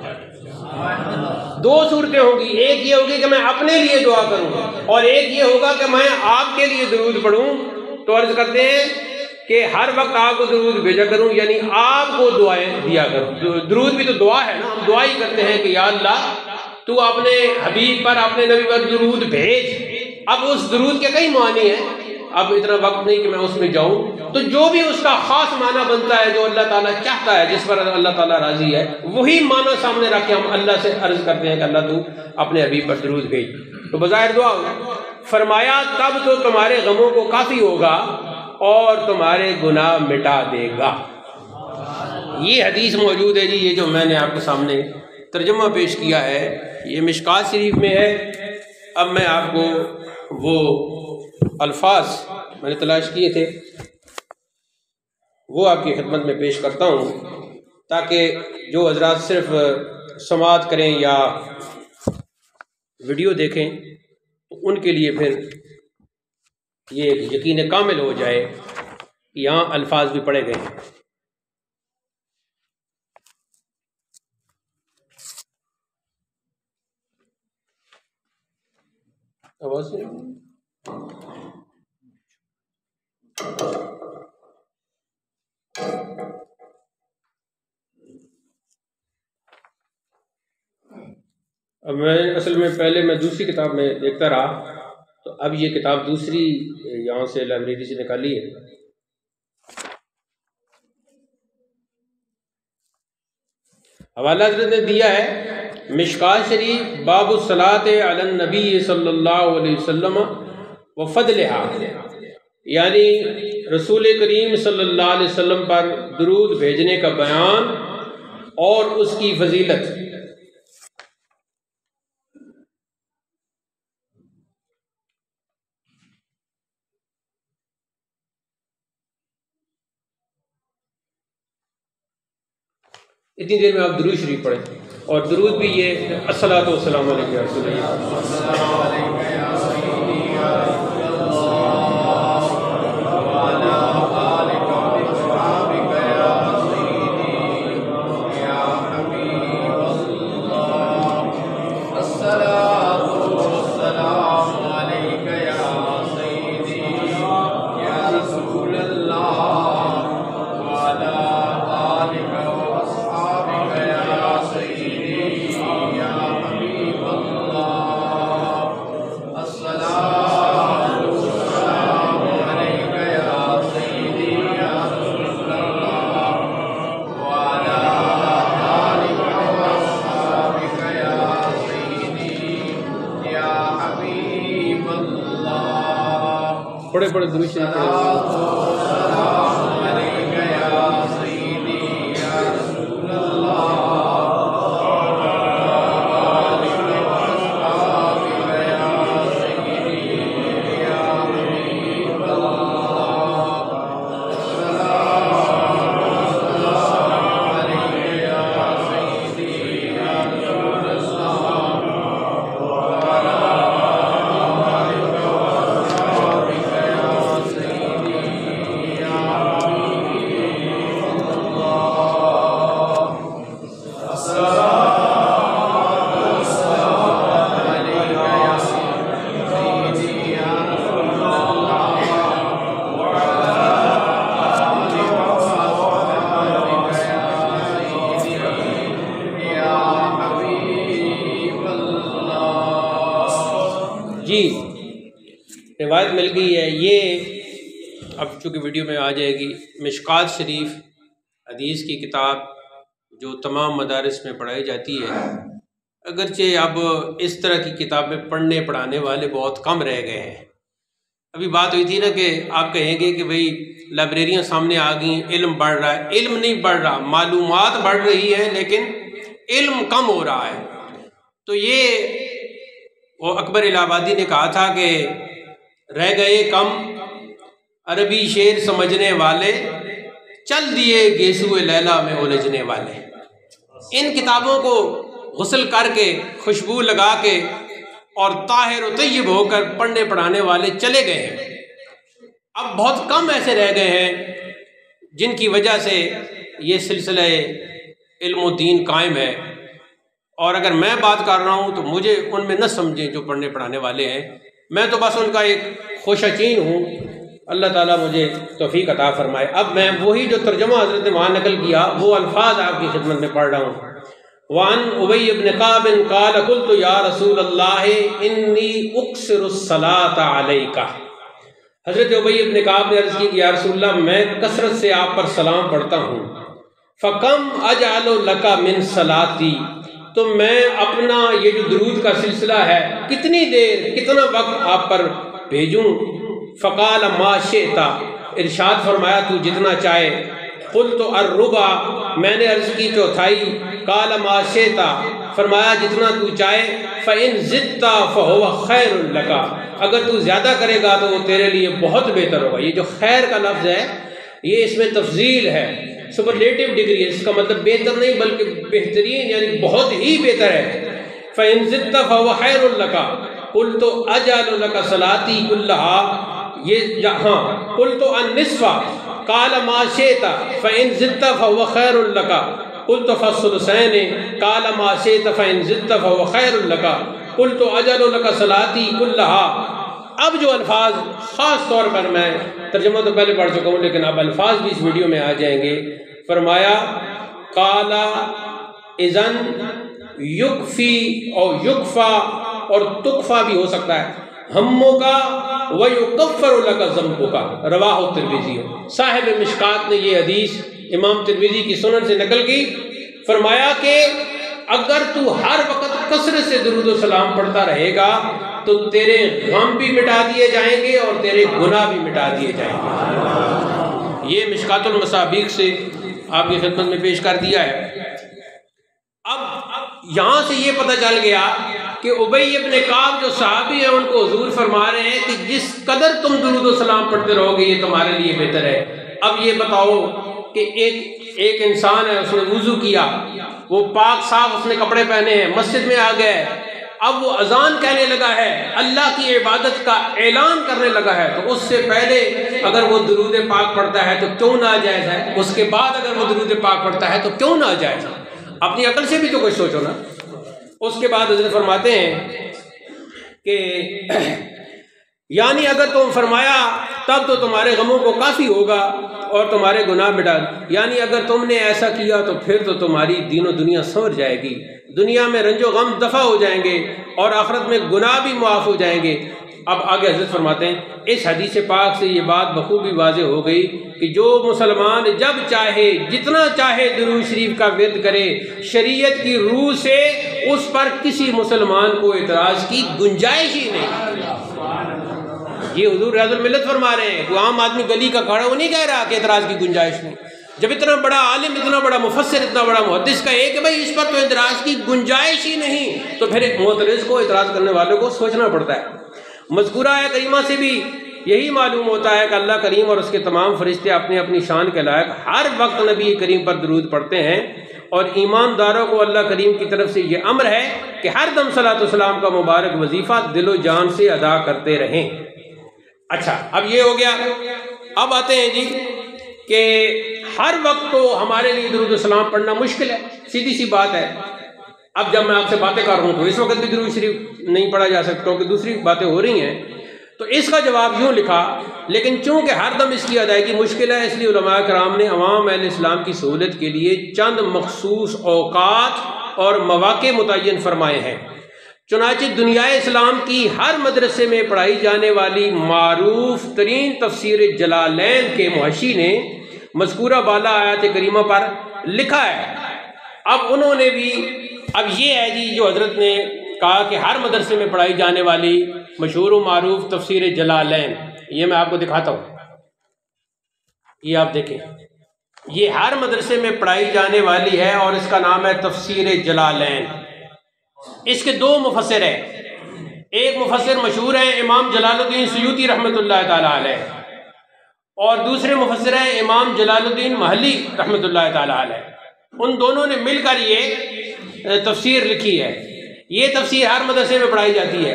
دو صورتیں ہوں گی، ایک یہ ہوگی کہ میں اپنے لیے دعا کروں، اور ایک یہ ہوگا کہ میں آپ کے لیے درود پڑھوں۔ تو عرض کرتے ہیں کہ ہر وقت آپ کو درود بھیجا کروں، یعنی آپ کو دعائیں دیا کروں۔ درود بھی تو دعا ہے نا، ہم دعا ہی کرتے ہیں کہ یا اللہ تو اپنے حبیب پر، اپنے نبی پر درود بھیج۔ اب اس درود کے کئی معنی ہیں، اب اتنا وقت نہیں کہ میں اس میں جاؤں، تو جو بھی اس کا خاص معنی بنتا ہے، جو اللہ تعالیٰ چاہتا ہے، جس پر اللہ تعالیٰ راضی ہے، وہی معنی سامنے رکھ کے ہم اللہ سے عرض کرتے ہیں کہ اللہ تو اپنے حبیب پر درود بھیج۔ تو بظاہر دعا ہوگا۔ فرمایا تب تو تمہارے غموں کو کافی ہوگا اور تمہارے گناہ مٹا دے گا۔ یہ حدیث موجود ہے جی، یہ جو میں نے آپ کے سامنے ترجمہ پیش کیا ہے یہ مشکات شریف میں ہے۔ اب میں آپ کو وہ الفاظ میں نے تلاش کیے تھے وہ آپ کی خدمت میں پیش کرتا ہوں، تاکہ جو حضرات صرف سماعت کریں یا ویڈیو دیکھیں تو ان کے لیے پھر یہ یقین کامل ہو جائے کہ یہاں الفاظ بھی پڑھے گئے ہیں۔ آواز اب میں اصل میں پہلے میں دوسری کتاب میں دیکھتا رہا، تو اب یہ کتاب دوسری یہاں سے لائبریری سے نکالی ہے۔ حوالہ حضرت نے دیا ہے مشکات شریف باب الصلاۃ علی النبی صلی اللہ علیہ وسلم و فضلها، یعنی رسول کریم صلی اللہ علیہ وسلم پر درود بھیجنے کا بیان اور اس کی فضیلت۔ اتنی دیر میں آپ درود شریف پڑھیں، اور درود بھی یہ الصلاۃ والسلام علیک یا رسول اللہ۔ بڑے درود شریف جی روایت مل گئی ہے، یہ اب چونکہ ویڈیو میں آ جائے گی، مشکات شریف حدیث کی کتاب جو تمام مدارس میں پڑھائی جاتی ہے، اگرچہ اب اس طرح کی کتابیں پڑھنے پڑھانے والے بہت کم رہ گئے ہیں۔ ابھی بات ہوئی تھی نا کہ آپ کہیں گے کہ بھئی لائبریریاں سامنے آ گئیں، علم بڑھ رہا ہے، علم نہیں بڑھ رہا، معلومات بڑھ رہی ہے لیکن علم کم ہو رہا ہے۔ تو یہ وہ اکبر الہ آبادی نے کہا تھا کہ رہ گئے کم عربی شعر سمجھنے والے، چل دیے گیسو لیلا میں الجھنے والے۔ ان کتابوں کو غسل کر کے خوشبو لگا کے اور طاہر و طیب ہو کر پڑھنے پڑھانے والے چلے گئے ہیں۔ اب بہت کم ایسے رہ گئے ہیں جن کی وجہ سے یہ سلسلہ علم و دین قائم ہے، اور اگر میں بات کر رہا ہوں تو مجھے ان میں نہ سمجھیں جو پڑھنے پڑھانے والے ہیں، میں تو بس ان کا ایک خوشچین ہوں۔ اللہ تعالیٰ مجھے توفیق عطا فرمائے۔ اب میں وہی جو ترجمہ حضرت نے وہاں نقل کیا وہ الفاظ آپ کی خدمت میں پڑھ رہا ہوں۔ وعن ابی بن کعب قال قلت یا رسول اللہ انی اکثر الصلاۃ علیک۔ حضرت ابی بن کعب نے عرض کی کہ یا رسول اللہ میں کثرت سے آپ پر سلام پڑھتا ہوں۔ فکم اجعل لک من صلاتی، تو میں اپنا یہ جو درود کا سلسلہ ہے کتنی دیر کتنا وقت آپ پر بھیجوں؟ فقال ما شئت، ارشاد فرمایا تو جتنا چاہے۔ قلت الربع، میں نے عرض کی چوتھائی۔ قال ما شئت، فرمایا جتنا تو چاہے۔ فإن زدت فهو خیر لک، اگر تو زیادہ کرے گا تو وہ تیرے لیے بہت بہتر ہوگا۔ یہ جو خیر کا لفظ ہے یہ اس میں تفضیل ہے، سپرلیٹو ڈگری ہے، اس کا مطلب بہتر نہیں بلکہ بہترین، یعنی بہت ہی بہتر ہے۔ فإن زدت فهو خیر لک قلت اجعل لک صلاتی کلھا، یہ ہاں قلت النصف قال ما شئت فإن زدت فهو خیر لک قلت فالثلثین قال ما شئت فإن زدت فهو خیر لک قلت اجعل لک صلاتی کلھا۔ اب جو الفاظ خاص طور پر میں ترجمہ تو پہلے پڑھ چکا ہوں لیکن اب الفاظ بھی اس ویڈیو میں آ جائیں گے۔ فرمایا قال اذن یکفی اور یکفا اور تکفا بھی ہو سکتا ہے، ہموں کا وَيُكَفَّرُ لَكَ ذَنبُكَ، رواہ ترمذی۔ صاحب مشکات نے یہ حدیث امام ترمذی کی سنن سے نقل کی۔ فرمایا کہ اگر تو ہر وقت کثرت سے درود و سلام پڑھتا رہے گا تو تیرے غم بھی مٹا دیے جائیں گے اور تیرے گناہ بھی مٹا دیے جائیں گے۔ یہ مشکات المصابیح سے آپ کی خدمت میں پیش کر دیا ہے۔ اب یہاں سے یہ پتہ چل گیا کہ ابی ابن کعب جو صحابی ہیں ان کو حضور فرما رہے ہیں کہ جس قدر تم درود و سلام پڑھتے رہو گے یہ تمہارے لیے بہتر ہے۔ اب یہ بتاؤ کہ ایک انسان ہے، اس نے وضو کیا، وہ پاک صاف اس نے کپڑے پہنے ہیں، مسجد میں آ گئے، اب وہ اذان کہنے لگا ہے، اللہ کی عبادت کا اعلان کرنے لگا ہے، تو اس سے پہلے اگر وہ درود پاک پڑھتا ہے تو کیوں ناجائز ہے؟ اس کے بعد اگر وہ درود پاک پڑھتا ہے تو کیوں ناجائز ہے؟ اپنی عقل سے بھی تو کچھ سوچو نا۔ اس کے بعد حضرت فرماتے ہیں کہ یعنی اگر تم فرمایا تب تو تمہارے غموں کو کافی ہوگا اور تمہارے گناہ مٹا، یعنی اگر تم نے ایسا کیا تو پھر تو تمہاری دین و دنیا سنور جائے گی، دنیا میں رنج و غم دفع ہو جائیں گے اور آخرت میں گناہ بھی معاف ہو جائیں گے۔ اب آگے حضرت فرماتے ہیں اس حدیث پاک سے یہ بات بخوبی واضح ہو گئی کہ جو مسلمان جب چاہے جتنا چاہے درود شریف کا ورد کرے، شریعت کی روح سے اس پر کسی مسلمان کو اعتراض کی گنجائش ہی نہیں۔ یہ حضور ریاض الملت فرما رہے ہیں، کوئی عام آدمی گلی کا کھڑا وہ نہیں کہہ رہا کہ اعتراض کی گنجائش نہیں۔ جب اتنا بڑا عالم، اتنا بڑا مفسر، اتنا بڑا محدث کہے کہ بھائی اس پر تو اعتراض کی گنجائش ہی نہیں، تو پھر معترض کو، اعتراض کرنے والوں کو سوچنا پڑتا ہے۔ مذکورہ آیت کریمہ سے بھی یہی معلوم ہوتا ہے کہ اللہ کریم اور اس کے تمام فرشتے اپنی اپنی شان کے لائق ہر وقت نبی کریم پر درود پڑھتے ہیں، اور ایمانداروں کو اللہ کریم کی طرف سے یہ امر ہے کہ ہر دم صلاۃ والسلام کا مبارک وظیفہ دل و جان سے ادا کرتے رہیں۔ اچھا، اب یہ ہو گیا۔ اب آتے ہیں جی کہ ہر وقت تو ہمارے لیے درود السلام پڑھنا مشکل ہے، سیدھی سی بات ہے۔ اب جب میں آپ سے باتیں کر رہا ہوں تو اس وقت بھی درود شریف نہیں پڑھا جا سکتا کیونکہ دوسری باتیں ہو رہی ہیں، تو اس کا جواب یوں لکھا، لیکن چونکہ ہر دم اس کی ادائیگی مشکل ہے، اس لیے علماء کرام نے عوام اہل اسلام کی سہولت کے لیے چند مخصوص اوقات اور مواقع متعین فرمائے ہیں۔ چنانچہ دنیا اسلام کی ہر مدرسے میں پڑھائی جانے والی معروف ترین تفسیر جلالین کے محشی نے مذکورہ بالا آیات کریمہ پر لکھا ہے۔ اب انہوں نے بھی، اب یہ ہے جی جو حضرت نے کہا کہ ہر مدرسے میں پڑھائی جانے والی مشہور و معروف تفسیر جلالین، یہ میں آپ کو دکھاتا ہوں، یہ آپ دیکھیں، یہ ہر مدرسے میں پڑھائی جانے والی ہے اور اس کا نام ہے تفسیر جلالین۔ اس کے دو مفسر ہیں، ایک مفسر مشہور ہے امام جلال الدین سیوطی رحمۃ اللہ تعالیٰ علیہ، اور دوسرے مفسر ہیں امام جلال الدین محلی رحمۃ اللہ تعالیٰ علیہ۔ ان دونوں نے مل کر یہ تفسیر لکھی ہے۔ یہ تفسیر ہر مدرسے میں پڑھائی جاتی ہے۔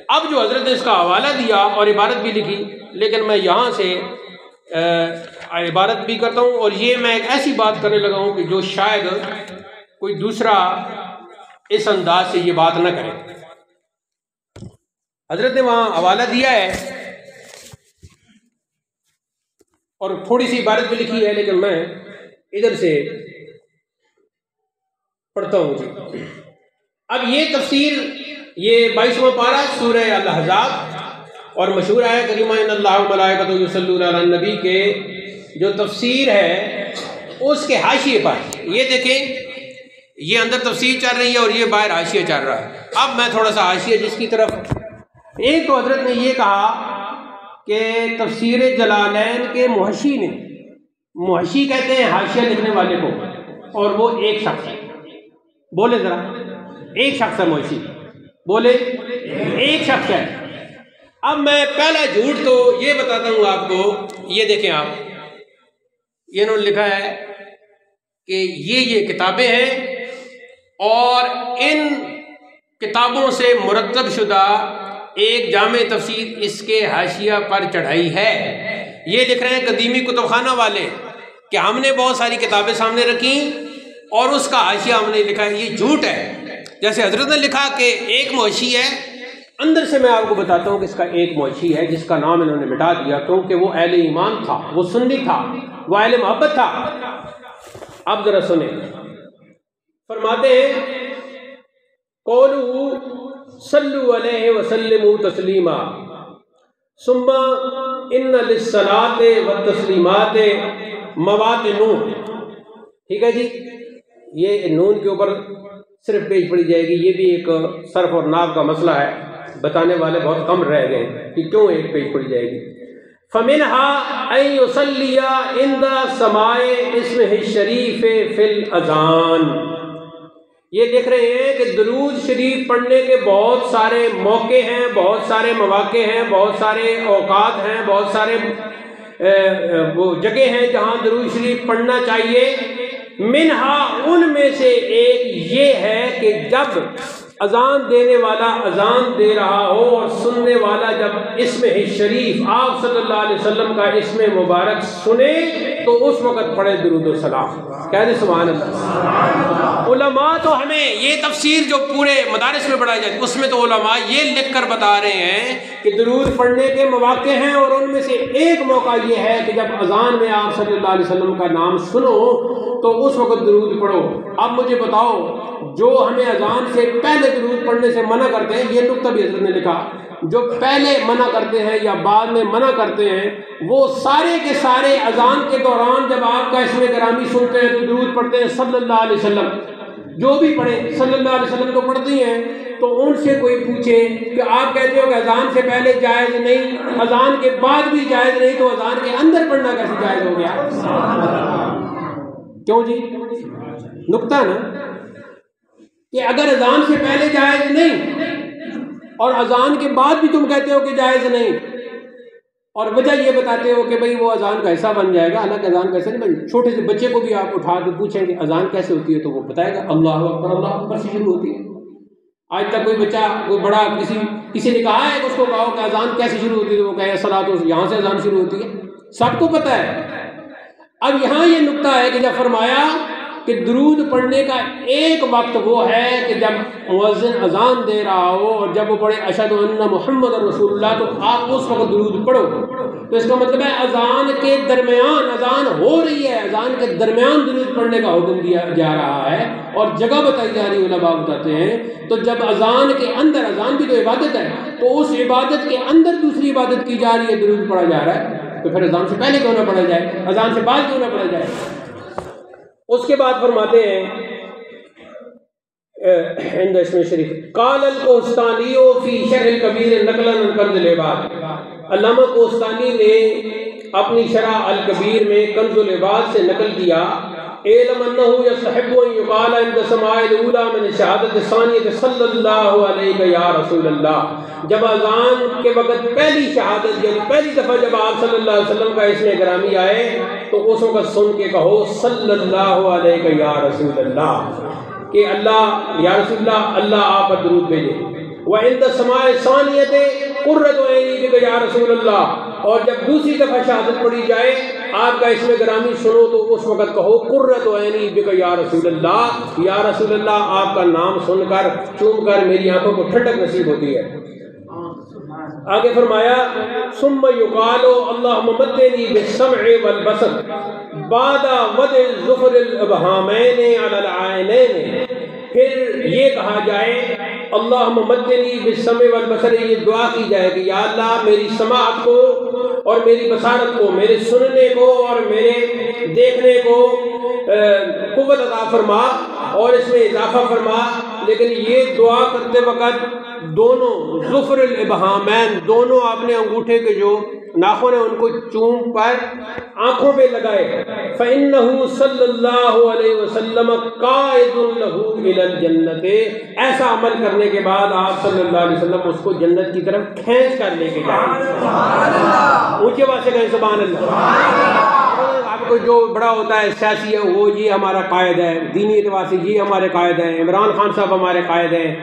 اب جو حضرت نے اس کا حوالہ دیا اور عبارت بھی لکھی، لیکن میں یہاں سے عبارت بھی کرتا ہوں، اور یہ میں ایک ایسی بات کرنے لگا ہوں کہ جو شاید کوئی دوسرا اس انداز سے یہ بات نہ کرے۔ حضرت نے وہاں حوالہ دیا ہے اور تھوڑی سی عبارت بھی لکھی ہے، لیکن میں ادھر سے پڑھتا ہوں جی۔ اب یہ تفسیر، یہ 22واں پارہ سورہ الاحزاب اور مشہور ہے کریمہ ان اللہ و ملائکۃ یصلون علی النبی کے جو تفسیر ہے اس کے حاشیے پر یہ دیکھیں، یہ اندر تفسیر چل رہی ہے اور یہ باہر حاشیہ چل رہا ہے۔ اب میں تھوڑا سا حاشیہ جس کی طرف، ایک تو حضرت نے یہ کہا کہ تفسیر جلالین کے محشی نے، محشی کہتے ہیں حاشیہ لکھنے والے کو، اور وہ ایک شخص ہے، بولے ذرا، ایک شخص ہے محشی، بولے ایک شخص ہے۔ اب میں پہلا جھوٹ تو یہ بتاتا ہوں آپ کو، یہ دیکھیں آپ، یہ انہوں نے لکھا ہے کہ یہ کتابیں ہیں اور ان کتابوں سے مرتب شدہ ایک جامع تفسیر اس کے حاشیہ پر چڑھائی ہے۔ یہ لکھ رہے ہیں قدیمی کتب خانہ والے کہ ہم نے بہت ساری کتابیں سامنے رکھیں اور اس کا حاشیہ ہم نے لکھا ہے۔ یہ جھوٹ ہے۔ جیسے حضرت نے لکھا کہ ایک محشی ہے، اندر سے میں آپ کو بتاتا ہوں کہ اس کا ایک محشی ہے جس کا نام انہوں نے مٹا دیا کیونکہ وہ اہل ایمان تھا، وہ سنی تھا، وہ اہل محبت تھا۔ اب ذرا سنیں، فرماتے ہیں قولوا صلوا علیہ وسلموا تسلیما ثم ان للصلاۃ والتسلیمات مواطن۔ ٹھیک ہے جی، یہ نون کے اوپر صرف پیش پڑی جائے گی، یہ بھی ایک صرف اور نحو کا مسئلہ ہے، بتانے والے بہت کم رہ گئے ہیں کہ کیوں ایک پیش پڑی جائے گی۔ فَمِنْهَا أَن يُصَلِّيَ عِنْدَ سَمَاعِ اسْمِهِ الشَّرِيفِ فِي الْأَذَانِ۔ یہ دیکھ رہے ہیں کہ درود شریف پڑھنے کے بہت سارے موقع ہیں، بہت سارے مواقع ہیں، بہت سارے اوقات ہیں، بہت سارے وہ جگہ ہیں جہاں درود شریف پڑھنا چاہیے۔ منہا، ان میں سے ایک یہ ہے کہ جب اذان دینے والا اذان دے رہا ہو اور سننے والا جب اسم شریف آپ صلی اللہ علیہ وسلم کا اسم مبارک سنے تو اس وقت پڑھے درود و سلام۔ کہہ دیں سبحان اللہ۔ علماء تو ہمیں یہ تفسیر جو پورے مدارس میں پڑھائی جاتی ہے اس میں تو علماء یہ لکھ کر بتا رہے ہیں کہ درود پڑھنے کے مواقع ہیں، اور ان میں سے ایک موقع یہ ہے کہ جب اذان میں آپ صلی اللہ علیہ وسلم کا نام سنو تو اس وقت درود پڑھو۔ اب مجھے بتاؤ، جو ہمیں اذان سے پہلے درود پڑھنے سے منع کرتے ہیں، یہ نقطہ بھی حضرت نے لکھا، جو پہلے منع کرتے ہیں یا بعد میں منع کرتے ہیں، وہ سارے کے سارے اذان کے دوران جب آپ کا اسم گرامی سنتے ہیں تو درود پڑھتے ہیں صلی اللہ علیہ وسلم۔ جو بھی پڑھے صلی اللہ علیہ وسلم تو پڑھتی ہیں، تو ان سے کوئی پوچھے کہ آپ کہتے ہو کہ اذان سے پہلے جائز نہیں، اذان کے بعد بھی جائز نہیں، تو اذان کے اندر پڑھنا کیسے جائز ہو گیا؟ کیوں جی؟ نقطہ نا کہ اگر اذان سے پہلے جائز نہیں اور اذان کے بعد بھی تم کہتے ہو کہ جائز نہیں، اور وجہ یہ بتاتے ہو کہ بھئی وہ اذان کا حصہ بن جائے گا، حالانکہ اذان کا حصہ نہیں بن۔ چھوٹے سے بچے کو بھی آپ اٹھا کے پوچھیں کہ اذان کیسے ہوتی ہے تو وہ بتائے گا اللہ اکبر سے شروع ہوتی ہے۔ آج تک کوئی بچہ، کوئی بڑا، کسی نے کہا ہے کہ اس کو کہو کہ اذان کیسے شروع ہوتی ہے تو وہ کہے صلاۃ، یہاں سے اذان شروع ہوتی ہے، سب کو پتہ ہے۔ اب یہاں یہ نقطہ ہے کہ جب فرمایا کہ درود پڑھنے کا ایک وقت وہ ہے کہ جب مؤذن اذان دے رہا ہو اور جب وہ پڑھے اشہد ان محمد رسول اللہ، تو آپ اس وقت درود پڑھو۔ تو اس کا مطلب ہے اذان کے درمیان، اذان ہو رہی ہے، اذان کے درمیان درود پڑھنے کا حکم دیا جا رہا ہے اور جگہ بتائی جا رہی ہے، علماء بتاتے ہیں۔ تو جب اذان کے اندر، اذان بھی تو عبادت ہے، تو اس عبادت کے اندر دوسری عبادت کی جا رہی ہے، درود پڑھا جا رہا ہے، تو پھر اذان سے پہلے کیوں نہ پڑھا جائے، اذان سے بعد کیوں نہ پڑھا جائے؟ اس کے بعد فرماتے ہیں عند اسم شریف قال القوستانی فی شرح الکبیر نقلا عن کنز العباد، علامہ کوستانی نے اپنی شرح الکبیر میں کنز العباد سے نقل کیا، اعلم انہ یستحب ان یقال عند سماع الاولی من الشہادۃ الثانیہ صلی اللہ علیہ یا رسول اللہ، جب اذان کے وقت پہلی شہادت، یعنی پہلی دفعہ جب آپ صلی اللہ علیہ وسلم کا اسم گرامی آئے تو اس وقت سن کے کہو صلی اللہ علیہ یا رسول اللہ، کہ اللہ یا رسول اللہ، اللہ آپ پر درود بھیجے۔ وعند سماع ثانیۃ قرۃ عینی بک یا رسول اللہ، اور جب دوسری دفعہ شہادت پڑھی جائے آپ کا اسم گرامی سنو تو اس وقت کہو قرۃ عینی بک یا رسول اللہ، یا رسول اللہ آپ کا نام سن کر، چوم کر میری آنکھوں کو ٹھنڈک نصیب ہوتی ہے۔ آگے فرمایا ثم یقال اللہم مدنی بالسمع والبصر بعد وضع الظفر الابہامین علی العینین، پھر یہ کہا جائے اللہم مدنی بالسمع والبصر، یہ دعا کی جائے کہ یا اللہ میری سماعت کو اور میری بصارت کو، میرے سننے کو اور میرے دیکھنے کو قوت عطا فرما اور اس میں اضافہ فرما۔ لیکن یہ دعا کرتے وقت دونوں ظفر الابہامین، دونوں اپنے انگوٹھے کے جو ناخن ہیں ان کو چوم پر آنکھوں پہ لگائے، فإنہ صلی اللہ علیہ وسلم قائد لہ الی الجنت، ایسا عمل کرنے کے بعد آپ صلی اللہ علیہ وسلم اس کو جنت کی طرف کھینچ کر لے کے جائیں۔ اونچے آواز سے کہیں سبحان اللہ۔ آپ کو جو بڑا ہوتا ہے سیاسی ہے وہ یہ ہمارا قائد ہے، دینی اعتبار سے یہ ہمارے قائد ہیں، عمران خان صاحب ہمارے قائد ہیں،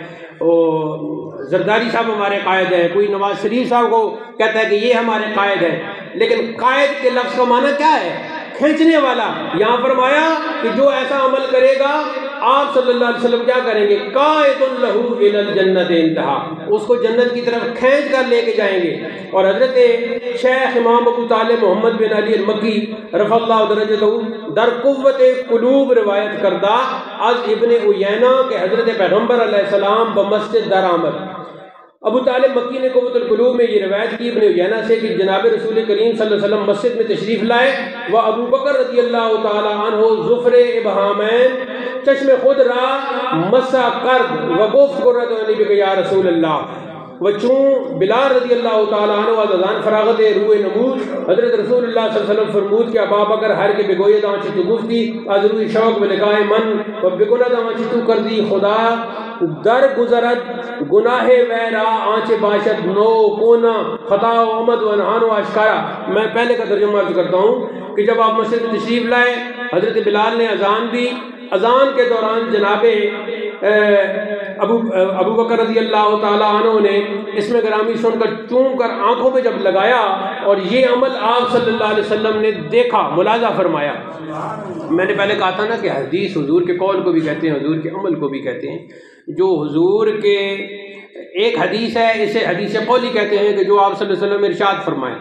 زرداری صاحب ہمارے قائد ہیں، کوئی نواز شریف صاحب کو کہتا ہے کہ یہ ہمارے قائد ہیں، لیکن قائد کے لفظ کا معنی کیا ہے؟ کھینچنے والا۔ یہاں فرمایا کہ جو ایسا عمل کرے گا آپ صلی اللہ علیہ وسلم کیا کریں گے؟ قائد لہ الی الجنت، انتہا، اس کو جنت کی طرف کھینچ کر لے کے جائیں گے۔ اور حضرت شیخ امام ابو طالب محمد بن علی المکی رفع اللہ درجتہ در قوت قلوب روایت کردہ از ابن عیینہ کہ حضرت پیغمبر علیہ السلام بمسجد در آمد۔ ابو طالب مکی نے قوت القلوب میں یہ روایت کی ابن عیینہ سے کہ جناب رسول کریم صلی اللہ علیہ وسلم مسجد میں تشریف لائے، وہ ابو بکر رضی اللہ تعالی عنہ ظفر ابہامین چشم خود را مسا کرد و گفت قرۃ عینی بک یا رسول اللہ، و چون بلال رضی اللہ تعالیٰ عنہ از اذان فراغت روح نمود حضرت رسول اللہ صلی اللہ علیہ وسلم فرمود کہ ابا بکر ہر کے بگوئے داں چتو گفتی از روح شوق و لقائے من و بگنہ داں چتو کردی خدا در گزرد گناہ ویرا آنچے باشد نو کونا خطا و عمد و انہان و اشکارا۔ میں پہلے کا ترجمہ عرض کرتا ہوں کہ جب آپ مسجد میں تشریف لائے حضرت بلال نے اذان دی، اذان کے دوران جناب ابو بکر رضی اللہ تعالیٰ عنہ نے اس میں گرامی سن کر چوم کر آنکھوں پہ جب لگایا اور یہ عمل آپ صلی اللہ علیہ وسلم نے دیکھا، ملاحظہ فرمایا۔ میں نے پہلے کہا تھا نا کہ حدیث حضور کے قول کو بھی کہتے ہیں، حضور کے عمل کو بھی کہتے ہیں۔ جو حضور کے ایک حدیث ہے اسے حدیث قولی کہتے ہیں کہ جو آپ صلی اللہ علیہ وسلم ارشاد فرمائیں،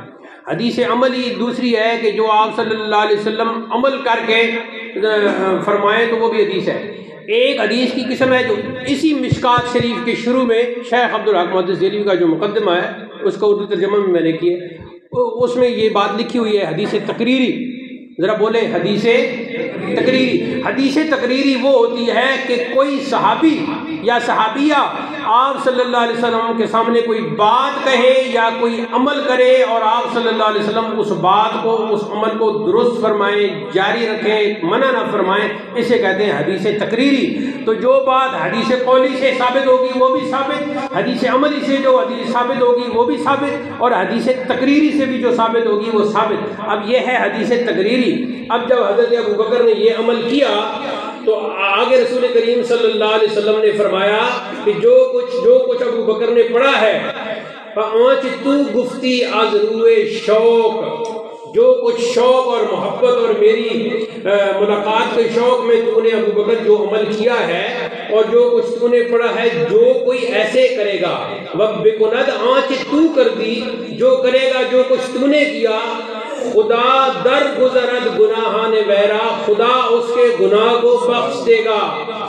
حدیث عملی دوسری ہے کہ جو آپ صلی اللہ علیہ وسلم عمل کر کے فرمائیں تو وہ بھی حدیث ہے۔ ایک حدیث کی قسم ہے جو اسی مشکات شریف کے شروع میں شیخ عبدالحق محدث دہلوی کا جو مقدمہ ہے اس کا اردو ترجمہ میں نے کیا، اس میں یہ بات لکھی ہوئی ہے حدیث تقریری۔ ذرا بولے حدیث تقریری۔ حدیث تقریری وہ ہوتی ہے کہ کوئی صحابی یا صحابیہ آپ صلی اللہ علیہ وسلم کے سامنے کوئی بات کہے یا کوئی عمل کرے اور آپ صلی اللہ علیہ وسلم اس بات کو، اس عمل کو درست فرمائیں، جاری رکھیں، منع نہ فرمائیں، اسے کہتے ہیں حدیث تقریری۔ تو جو بات حدیث قولی سے ثابت ہوگی وہ بھی ثابت، حدیث عملی سے جو حدیث ثابت ہوگی وہ بھی ثابت، اور حدیث تقریری سے بھی جو ثابت ہوگی وہ ثابت۔ اب یہ ہے حدیث تقریری۔ اب جب حضرت ابو بکر نے یہ عمل کیا تو آگے رسول کریم صلی اللہ علیہ وسلم نے فرمایا کہ جو کچھ ابو بکر نے پڑھا ہے آنچ تو گفتی از روئے شوق، جو کچھ شوق اور محبت اور میری ملاقات کے شوق میں تو نے ابو بکر جو عمل کیا ہے اور جو کچھ تو نے پڑھا ہے جو کوئی ایسے کرے گا وَبِكُنَدْ آنچ تو کر دی جو کرے گا جو کچھ تو نے کیا خدا در گزرد گناہان ویرا خدا اس کے گناہ کو بخش دے گا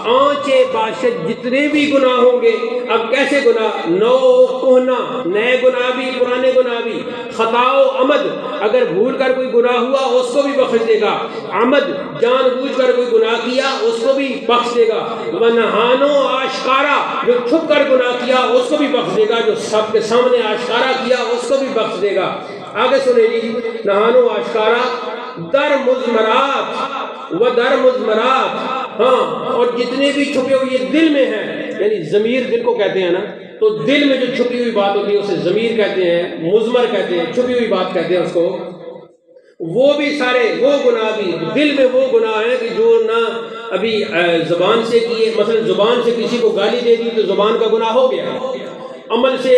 آنچے باشد جتنے بھی گناہ ہوں گے اب کیسے گناہ نو کوہنا نئے گناہ بھی پرانے گناہ بھی خطا و عمد اگر بھول کر کوئی گناہ ہوا اس کو بھی بخش دے گا عمد جان بوجھ کر کوئی گناہ کیا اس کو بھی بخش دے گا ونہانو آشکارا جو چھپ کر گناہ کیا اس کو بھی بخش دے گا جو سب کے سامنے آشکارا کیا اس کو بھی بخش دے گا آگے سنیں جی نہانو آشکارا در مضمرات و در مضمرات ہاں اور جتنے بھی چھپے ہوئے دل میں ہیں یعنی ضمیر دل کو کہتے ہیں نا تو دل میں جو چھپی ہوئی بات ہوتی ہے اسے ضمیر کہتے ہیں مضمر کہتے ہیں چھپی ہوئی بات کہتے ہیں اس کو وہ بھی سارے وہ گناہ بھی دل میں وہ گناہ ہیں کہ جو نہ ابھی زبان سے کیے مثلا زبان سے کسی کو گالی دے دی تو زبان کا گناہ ہو گیا عمل سے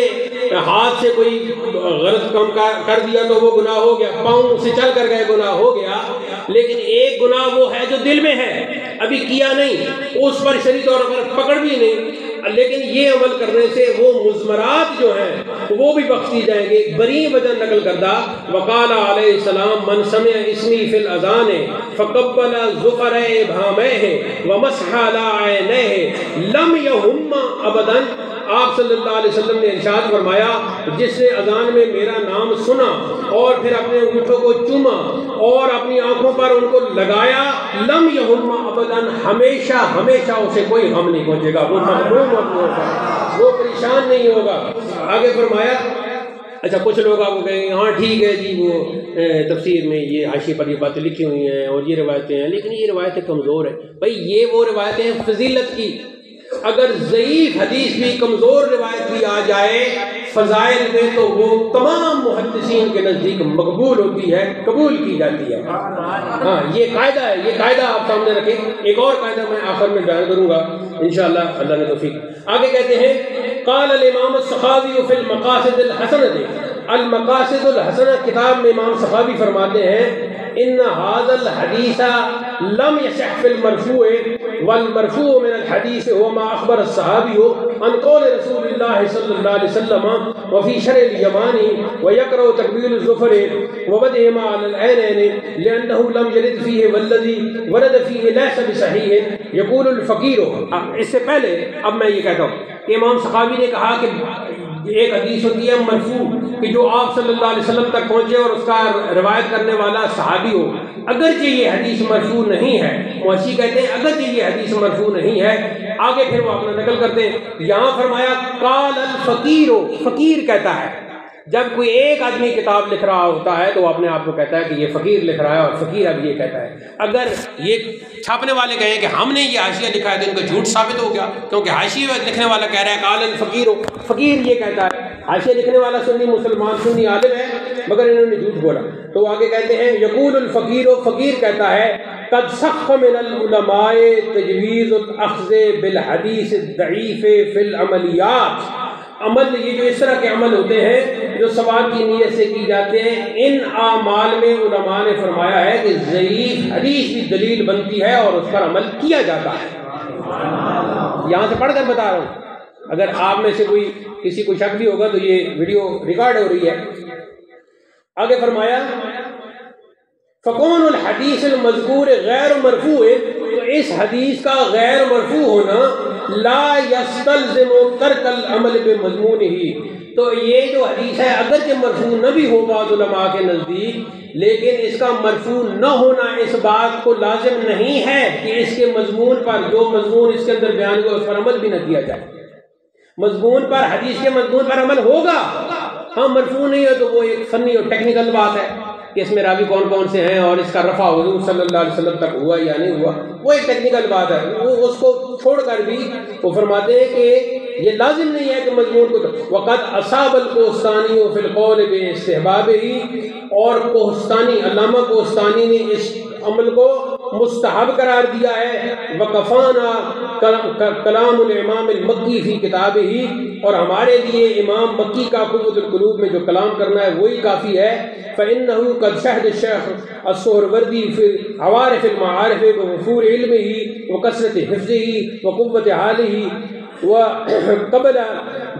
ہاتھ سے کوئی غلط کام کر دیا تو وہ گناہ ہو گیا پاؤں سے چل کر گئے گناہ ہو گیا لیکن ایک گناہ وہ ہے جو دل میں ہے ابھی کیا نہیں اس پر شرعی طور پر پکڑ بھی نہیں لیکن یہ عمل کرنے سے وہ مضمرات جو ہیں وہ بھی بخشی جائیں گے بری وجہ نقل کردہ وقال علیہ السلام من سمع اسمی فی الاذان فقبل ظفر ابہامہ ومسح علی عینیہ لم یہم ابدا آپ صلی اللہ علیہ وسلم نے ارشاد فرمایا جس نے اذان میں میرا نام سنا اور پھر اپنے انگوٹھوں کو چوما اور اپنی آنکھوں پر ان کو لگایا لم یہم ابدا ہمیشہ ہمیشہ اسے کوئی غم نہیں پہنچے گا وہ محروم ہوگا وہ پریشان نہیں ہوگا آگے فرمایا اچھا کچھ لوگ آپ کو کہیں ہاں ٹھیک ہے جی وہ تفسیر میں یہ حاشیے پر یہ باتیں لکھی ہوئی ہیں اور یہ روایتیں ہیں لیکن یہ روایتیں کمزور ہیں بھائی یہ وہ روایتیں ہیں فضیلت کی اگر ضعیف حدیث بھی کمزور روایت بھی آ جائے فضائل میں تو وہ تمام محدثین کے نزدیک مقبول ہوتی ہے قبول کی جاتی ہے ہاں یہ قاعدہ ہے یہ قاعدہ آپ سامنے رکھیں ایک اور قاعدہ میں آخر میں بیان کروں گا انشاءاللہ اللہ نے توفیق آگے کہتے ہیں قال الامام السخاوی فی المقاصد الحسنہ المقاصد الحسنہ کتاب میں امام سخاوی فرماتے ہیں ان هذا الحديث لم يصح في المرفوع والمرفوع من الحديث هو ما اخبر الصحابي عن قول رسول الله صلى الله عليه وسلم وفي شرع اليماني ويقرأ تقبيل الظفر ووضعهما على العينين لانه لم يرد فيه والذي ورد فيه ليس بصحيح يقول الفقير اس سے پہلے اب میں یہ کہتا ہوں کہ امام سخاوی نے کہا کہ ایک حدیث ہوتی ہے مرفوع کہ جو آپ صلی اللہ علیہ وسلم تک پہنچے اور اس کا روایت کرنے والا صحابی ہو اگرچہ یہ حدیث مرفوع نہیں ہے موسی کہتے ہیں اگرچہ یہ حدیث مرفوع نہیں ہے آگے پھر وہ اپنا نقل کرتے ہیں یہاں فرمایا قال الفقیر فقیر کہتا ہے جب کوئی ایک آدمی کتاب لکھ رہا ہوتا ہے تو وہ اپنے آپ کو کہتا ہے کہ یہ فقیر لکھ رہا ہے اور فقیر اب یہ کہتا ہے اگر یہ چھاپنے والے کہیں کہ ہم نے یہ حاشیہ لکھا ہے تو ان کا جھوٹ ثابت ہو گیا کیونکہ حاشیہ لکھنے والا کہہ رہا ہے قال الفقیر فقیر یہ کہتا ہے حاشیہ لکھنے والا سنی مسلمان سنی عالم ہے مگر انہوں نے جھوٹ بولا تو وہ آگے کہتے ہیں یقول الفقیر فقیر کہتا ہے قد سخ من العلماء تجویز الاخذ بالحدیث الضعیف فی العملیات عمل یہ جو اس طرح کے عمل ہوتے ہیں جو ثواب کی نیت سے کی جاتے ہیں ان اعمال میں علماء نے فرمایا ہے کہ ضعیف حدیث کی دلیل بنتی ہے اور اس پر عمل کیا جاتا ہے یہاں سے پڑھ کر بتا رہا ہوں اگر آپ میں سے کوئی کسی کو شک بھی ہوگا تو یہ ویڈیو ریکارڈ ہو رہی ہے آگے فرمایا فکون الحدیث المذکور غیر مرفوع تو اس حدیث کا غیر مرفوع ہونا لا یستلزم ترک العمل بمضمون ہی تو یہ جو حدیث ہے اگرچہ مرفوع نہ بھی ہو بعض علماء کے نزدیک لیکن اس کا مرفوع نہ ہونا اس بات کو لازم نہیں ہے کہ اس کے مضمون پر جو مضمون اس کے اندر بیان ہوا اس پر عمل بھی نہ کیا جائے مضمون پر حدیث کے مضمون پر عمل ہوگا ہاں مرفوع نہیں ہے تو وہ ایک فنی اور ٹیکنیکل بات ہے کہ اس میں راوی کون کون سے ہیں اور اس کا رفع حضور صلی اللہ علیہ وسلم تک ہوا یا نہیں ہوا وہ ایک ٹیکنیکل بات ہے وہ اس کو چھوڑ کر بھی وہ فرماتے ہیں کہ یہ لازم نہیں ہے کہ مضمون کو وقت اصاب الکوستانی فی القول باستحباب ہی اور کوہستانی علامہ کوہستانی نے اس عمل کو مستحب قرار دیا ہے وقفانا کلام الامام المکی فی کتاب ہی اور ہمارے لیے امام مکی کا قوت القلوب میں جو کلام کرنا ہے وہی کافی ہے فإنه قد شهد الشيخ السہروردی في عوارف المعارف بوفور علمه وكثرة حفظه وقوة حاله وقبل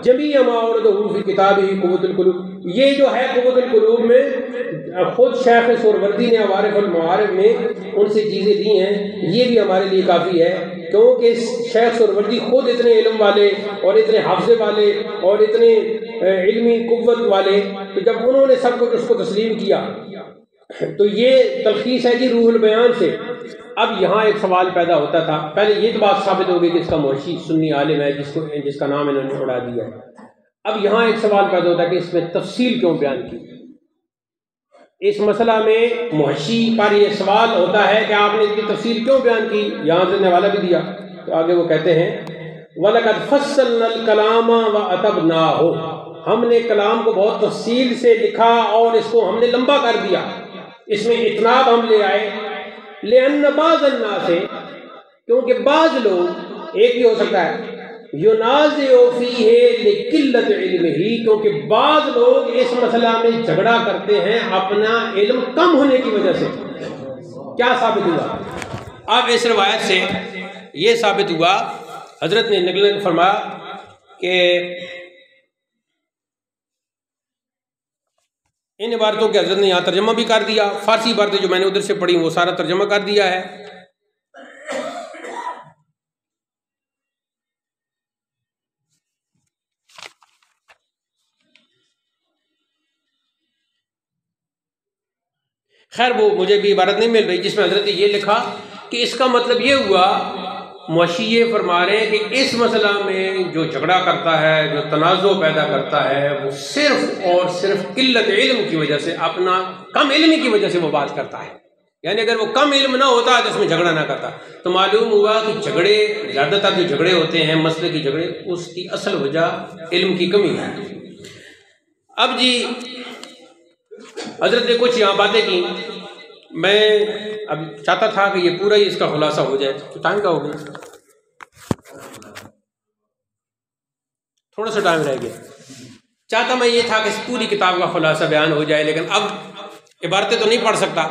جميع ما ورده في کتابه قوت القلوب. یہ جو ہے قوت القلوب میں خود شیخ سہروردی نے عوارف المعارف میں ان سے چیزیں دی ہیں. یہ بھی ہمارے لیے کافی ہے کیونکہ شیخ سہروردی خود اتنے علم والے اور اتنے حافظے والے اور اتنے علمی قوت والے، تو جب انہوں نے سب کچھ اس کو تسلیم کیا تو یہ تلخیص ہے جی روح البیان سے. اب یہاں ایک سوال پیدا ہوتا تھا، پہلے یہ تو بات ثابت ہو گئی کہ اس کا موشی سنی عالم ہے جس کا نام انہوں نے اڑا دیا ہے. اب یہاں ایک سوال پیدا ہوتا ہے کہ اس میں تفصیل کیوں بیان کی. اس مسئلہ میں محشی پر یہ سوال ہوتا ہے کہ آپ نے اس کی تفصیل کیوں بیان کی. یہاں سے حوالہ بھی دیا تو آگے وہ کہتے ہیں وَلَقَدْ فَصَّلْنَا الْكَلَامَ وَأَطَبْنَاهُ، ہم نے کلام کو بہت تفصیل سے لکھا اور اس کو ہم نے لمبا کر دیا، اس میں اتناب ہم لے آئے. لِأَنَّ بَعْضَ النَّاسِ، کیونکہ بعض لوگ، ایک ہی ہو سکتا ہے، يُنَازِعُ فِيهِ لِقِلَّةِ عِلْمِهِ، کیونکہ بعض لوگ اس مسئلہ میں جھگڑا کرتے ہیں اپنا علم کم ہونے کی وجہ سے. کیا ثابت ہوا؟ اب اس روایت سے یہ ثابت ہوا، حضرت نے نقل فرمایا کہ ان عبارتوں کے حضرت نے یہاں ترجمہ بھی کر دیا. فارسی عبارتیں جو میں نے ادھر سے پڑھی وہ سارا ترجمہ کر دیا ہے. خیر وہ مجھے بھی عبارت نہیں مل رہی جس میں حضرت نے یہ لکھا کہ اس کا مطلب یہ ہوا، موشی یہ فرما رہے ہیں کہ اس مسئلہ میں جو جھگڑا کرتا ہے، جو تنازع پیدا کرتا ہے، وہ صرف اور صرف قلت علم کی وجہ سے، اپنا کم علمی کی وجہ سے وہ بات کرتا ہے. یعنی اگر وہ کم علم نہ ہوتا تو اس میں جھگڑا نہ کرتا. تو معلوم ہوا کہ جھگڑے، زیادہ تر جو جھگڑے ہوتے ہیں مسئلے کی جھگڑے، اس کی اصل وجہ علم کی کمی ہے. اب جی حضرت نے کچھ یہاں باتیں کی، میں اب چاہتا تھا کہ یہ پورا ہی اس کا خلاصہ ہو جائے. تو ٹائم کا ہو گیا، تھوڑا سا ٹائم رہ گیا. چاہتا میں یہ تھا کہ اس پوری کتاب کا خلاصہ بیان ہو جائے، لیکن اب عبارتیں تو نہیں پڑھ سکتا.